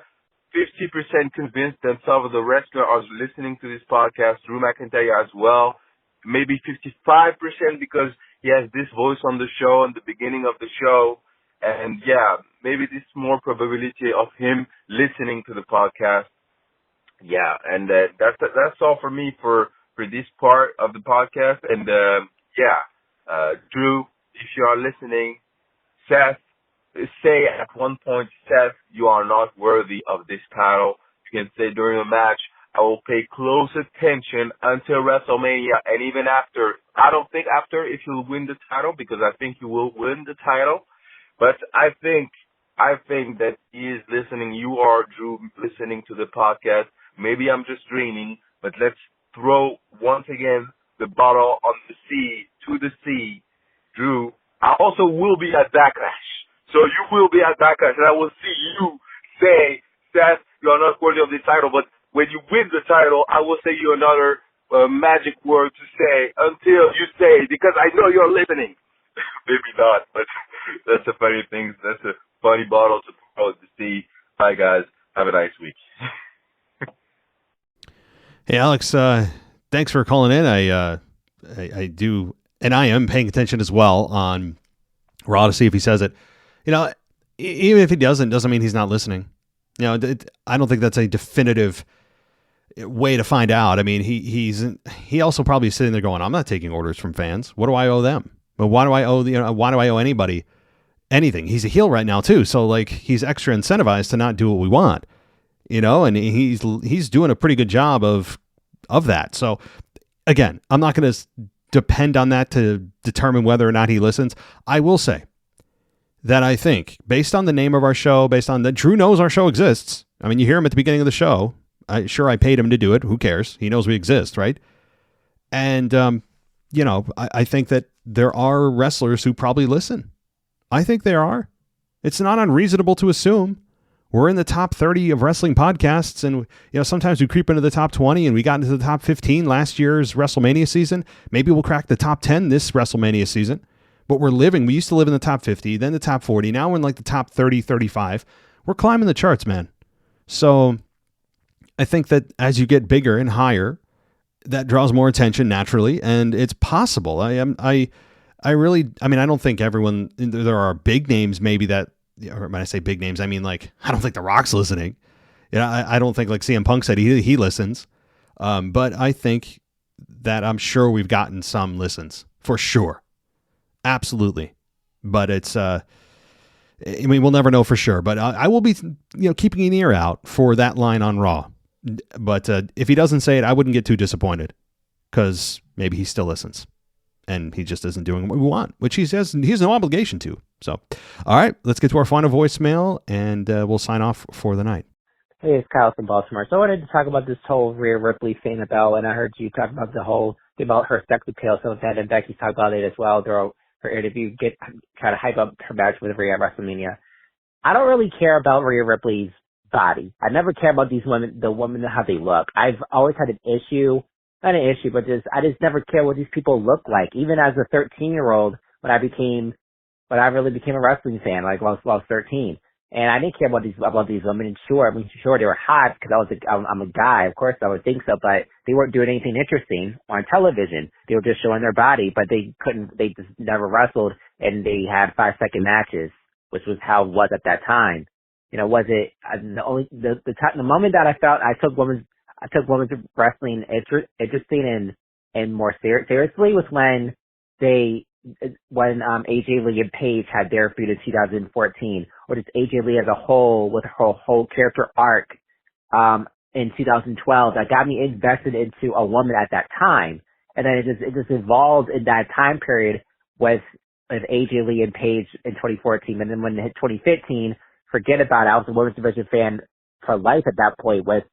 50% convinced that some of the wrestlers are listening to this podcast, Drew McIntyre as well. Maybe 55% because he has this voice on the show in the beginning of the show. And yeah, maybe this more probability of him listening to the podcast. Yeah, and that's all for me for this part of the podcast. And Drew, if you are listening, Seth, say at one point, Seth, you are not worthy of this title. You can say during a match, I will pay close attention until WrestleMania and even after. I don't think after if you'll win the title, because I think you will win the title. But I think that he is listening. You are, Drew, listening to the podcast. Maybe I'm just dreaming, but let's throw once again the bottle on the sea, to the sea. Drew, I also will be at Backlash. So you will be at Backlash, and I will see you say, Seth, you are not worthy of this title. But when you win the title, I will say you another magic word to say until you say, because I know you're listening. Maybe not, but that's a funny thing. That's a funny bottle to throw at the sea. Bye, guys. Have a nice week. Hey, Alex, thanks for calling in. I do, and I am paying attention as well on Raw to see if he says it. You know, even if he doesn't mean he's not listening. You know, I don't think that's a definitive way to find out. I mean, he also probably is sitting there going, I'm not taking orders from fans. What do I owe them? But why do I owe anybody anything? He's a heel right now too, so like he's extra incentivized to not do what we want, you know, and he's doing a pretty good job of that. So again, I'm not going to depend on that to determine whether or not he listens. I will say that I think, based on the name of our show, based on that Drew knows our show exists. I mean, you hear him at the beginning of the show. I paid him to do it. Who cares? He knows we exist, right? And you know, I think that there are wrestlers who probably listen. I think there are. It's not unreasonable to assume. We're in the top 30 of wrestling podcasts, and you know, sometimes we creep into the top 20, and we got into the top 15 last year's WrestleMania season. Maybe we'll crack the top 10 this WrestleMania season. But we used to live in the top 50, then the top 40. Now we're in like the top 30, 35. We're climbing the charts, man. So I think that as you get bigger and higher, that draws more attention naturally, and it's possible. I don't think everyone, there are big names maybe that, or when I say big names, I mean, like, I don't think The Rock's listening. You know, I don't think, like CM Punk said, he listens. But I think that I'm sure we've gotten some listens for sure. Absolutely. But it's, I mean, we'll never know for sure, but I will be, you know, keeping an ear out for that line on Raw. But if he doesn't say it, I wouldn't get too disappointed, because maybe he still listens and he just isn't doing what we want, which he says he has no obligation to. So, all right, let's get to our final voicemail, and we'll sign off for the night. Hey, it's Kyle from Baltimore. So I wanted to talk about this whole Rhea Ripley thing and I heard you talk about the whole thing about her sex appeal. So that, and Becky talked about it as well. Her interview, try to hype up her match with Rhea at WrestleMania. I don't really care about Rhea Ripley's body. I never care about these women, the women, how they look. I've always had an issue, not an issue, but I just never care what these people look like. Even as a 13-year-old, when I really became a wrestling fan, like when I was 13. And I didn't care about these women. And sure, they were hot because I'm a guy. Of course, I would think so, but they weren't doing anything interesting on television. They were just showing their body, but they just never wrestled, and they had 5-second matches, which was how it was at that time. You know, was it the moment that I felt I took women's wrestling interesting and more seriously was when AJ Lee and Paige had their feud in 2014, or just AJ Lee as a whole with her whole character arc in 2012 that got me invested into a woman at that time. And then it just evolved in that time period with AJ Lee and Paige in 2014. And then when it hit 2015, forget about it. I was a women's division fan for life at that point with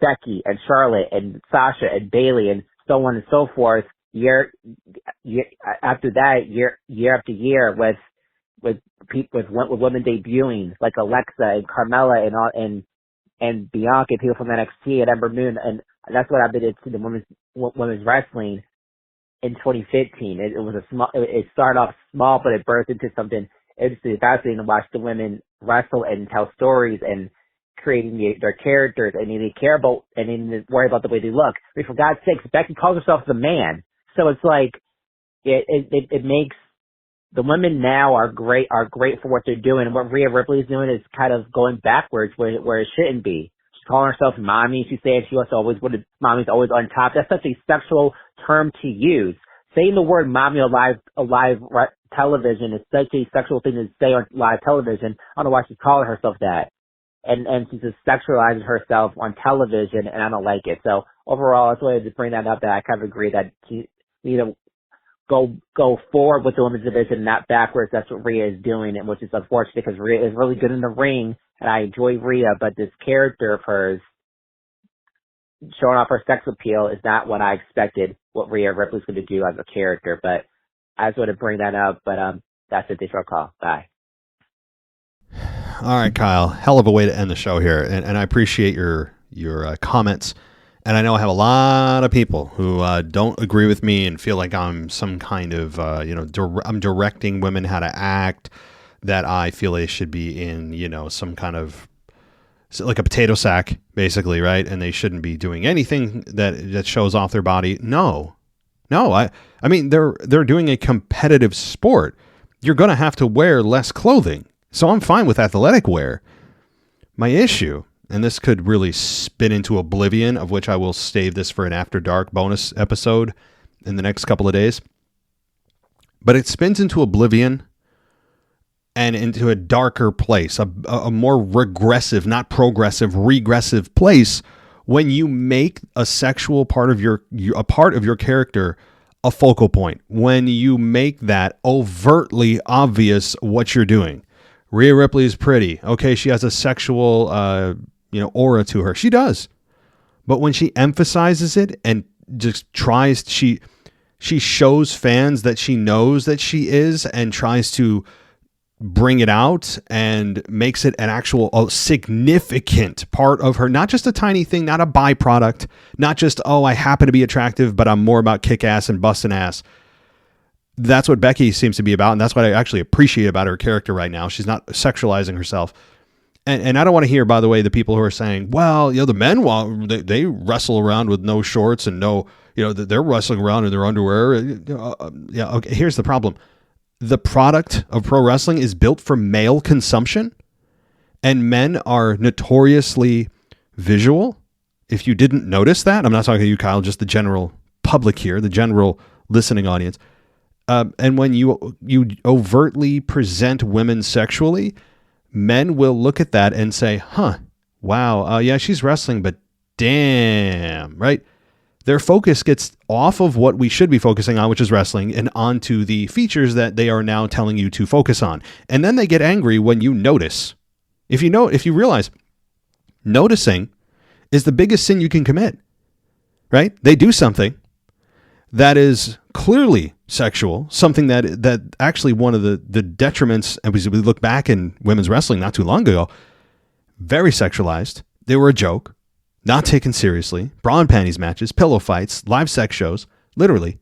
Becky and Charlotte and Sasha and Bayley and so on and so forth. Year after that, year after year, with women debuting like Alexa and Carmella and Bianca and people from NXT and Ember Moon, and that's what I've been into the women's wrestling in 2015. It was it started off small, but it birthed into something. It's fascinating to watch the women wrestle and tell stories and creating their characters, and they care about and they worry about the way they look. I mean, for God's sakes, Becky calls herself the man. So it's like, it makes the women now are great for what they're doing. And what Rhea Ripley is doing is kind of going backwards where it shouldn't be. She's calling herself mommy. She's saying mommy's always on top. That's such a sexual term to use. Saying the word mommy on live television is such a sexual thing to say on live television. I don't know why she's calling herself that. And she's just sexualizing herself on television, and I don't like it. So overall, I just wanted to bring that up, that I kind of agree that she need to go forward with the women's division, not backwards. That's what Rhea is doing, and which is unfortunate because Rhea is really good in the ring, and I enjoy Rhea, but this character of hers showing off her sex appeal is not what I expected what Rhea Ripley's going to do as a character. But I just want to bring that up, but that's it. This your call. Bye. All right, Kyle, hell of a way to end the show here. And I appreciate your comments. And I know I have a lot of people who don't agree with me and feel like I'm some kind of, I'm directing women how to act, that I feel they should be in, some kind of, like a potato sack, basically, right? And they shouldn't be doing anything that shows off their body. No. I mean, they're doing a competitive sport. You're going to have to wear less clothing. So I'm fine with athletic wear. My issue, and this could really spin into oblivion, of which I will save this for an After Dark bonus episode in the next couple of days. But it spins into oblivion and into a darker place, a more regressive, not progressive, regressive place, when you make a sexual part of your character a focal point, when you make that overtly obvious what you're doing. Rhea Ripley is pretty. Okay, she has a sexual, aura to her. She does. But when she emphasizes it and just tries, she shows fans that she knows that she is and tries to bring it out and makes it an actual significant part of her. Not just a tiny thing, not a byproduct, not just, I happen to be attractive, but I'm more about kick ass and busting ass. That's what Becky seems to be about, and that's what I actually appreciate about her character right now. She's not sexualizing herself. And I don't want to hear, by the way, the people who are saying, well, the men, they wrestle around with no shorts and no, they're wrestling around in their underwear. Okay, here's the problem. The product of pro wrestling is built for male consumption, and men are notoriously visual. If you didn't notice that, I'm not talking to you, Kyle, just the general public here, the general listening audience. And when you overtly present women sexually, men will look at that and say, wow, yeah, she's wrestling, but damn, right? Their focus gets off of what we should be focusing on, which is wrestling, and onto the features that they are now telling you to focus on. And then they get angry when you notice. If you realize noticing is the biggest sin you can commit, right? They do something that is clearly sexual, something that actually one of the detriments, as we look back in women's wrestling not too long ago, very sexualized. They were a joke, not taken seriously, bra and panties matches, pillow fights, live sex shows, literally.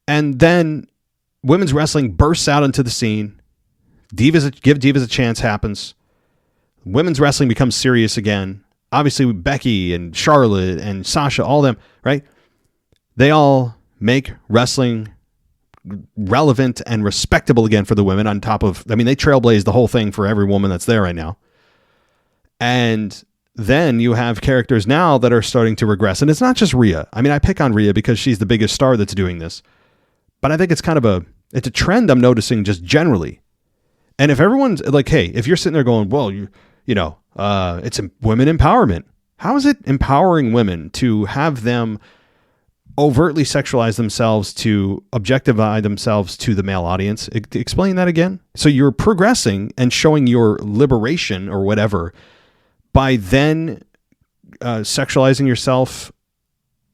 And then women's wrestling bursts out into the scene. Give divas a chance happens. Women's wrestling becomes serious again. Obviously, Becky and Charlotte and Sasha, all them, right? They all make wrestling relevant and respectable again for the women on top of, I mean, they trailblazed the whole thing for every woman that's there right now. And then you have characters now that are starting to regress. And it's not just Rhea. I mean, I pick on Rhea because she's the biggest star that's doing this. But I think it's kind of it's a trend I'm noticing just generally. And if everyone's like, hey, if you're sitting there going, well, it's women empowerment. How is it empowering women to have them overtly sexualize themselves, to objectify themselves to the male audience? Explain that again. So you're progressing and showing your liberation or whatever by then sexualizing yourself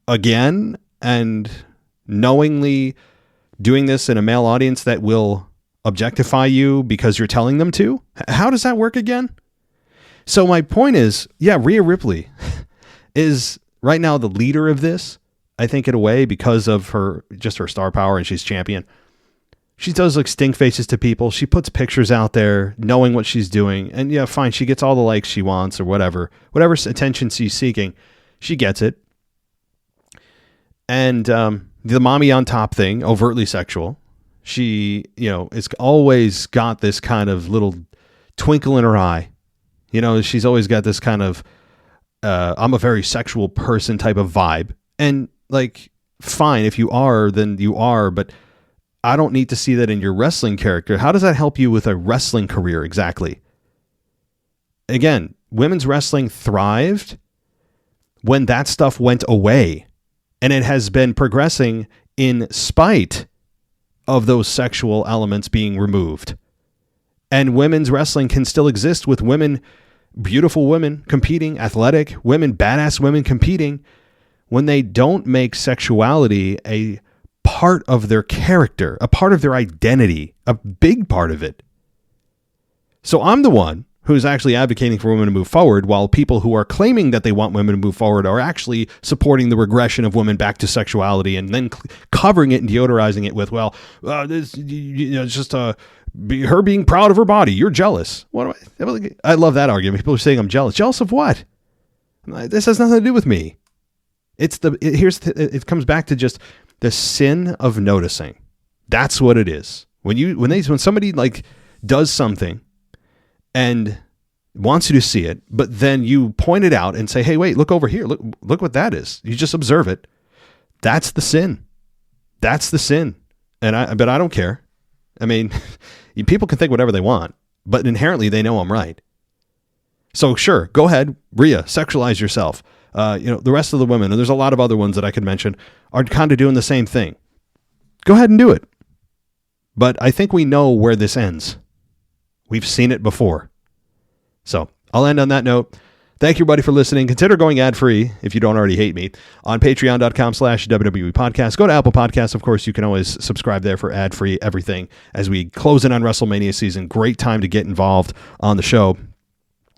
again and knowingly doing this in a male audience that will objectify you because you're telling them to. How does that work again? So my point is, yeah, Rhea Ripley is right now the leader of this, I think, in a way, because of her star power, and she's champion. She does like stink faces to people. She puts pictures out there knowing what she's doing. And yeah, fine. She gets all the likes she wants or whatever attention she's seeking. She gets it. And the mommy on top thing, overtly sexual. She, is always got this kind of little twinkle in her eye. She's always got this kind of, I'm a very sexual person type of vibe. And like, fine, if you are, then you are, but I don't need to see that in your wrestling character. How does that help you with a wrestling career exactly? Again, women's wrestling thrived when that stuff went away, and it has been progressing in spite of those sexual elements being removed. And women's wrestling can still exist with women, beautiful women competing, athletic women, badass women competing, when they don't make sexuality a part of their character, a part of their identity, a big part of it. So I'm the one who's actually advocating for women to move forward, while people who are claiming that they want women to move forward are actually supporting the regression of women back to sexuality and then covering it and deodorizing it with, it's just her being proud of her body. You're jealous. I love that argument. People are saying I'm jealous. Jealous of what? This has nothing to do with me. It comes back to just the sin of noticing. That's what it is. When somebody like does something and wants you to see it, but then you point it out and say, hey, wait, look over here. Look what that is. You just observe it. That's the sin. That's the sin. But I don't care. I mean, people can think whatever they want, but inherently they know I'm right. So sure, go ahead, Rhea, sexualize yourself. The rest of the women, and there's a lot of other ones that I could mention, are kind of doing the same thing. Go ahead and do it. But I think we know where this ends. We've seen it before. So I'll end on that note. Thank you, everybody, for listening. Consider going ad-free, if you don't already hate me, on patreon.com/WWE podcast. Go to Apple Podcasts. Of course, you can always subscribe there for ad-free everything as we close in on WrestleMania season. Great time to get involved on the show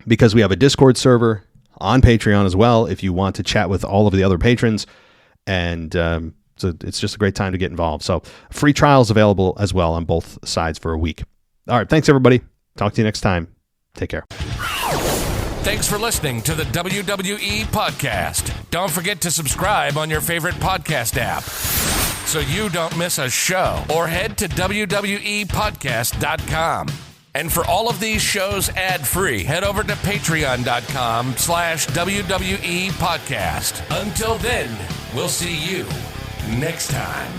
because we have a Discord server on Patreon as well if you want to chat with all of the other patrons. And so it's just a great time to get involved. So free trials available as well on both sides for a week. All right. Thanks, everybody. Talk to you next time. Take care. Thanks for listening to the WWE Podcast. Don't forget to subscribe on your favorite podcast app so you don't miss a show, or head to WWEpodcast.com. And for all of these shows ad-free, head over to patreon.com/WWE Podcast. Until then, we'll see you next time.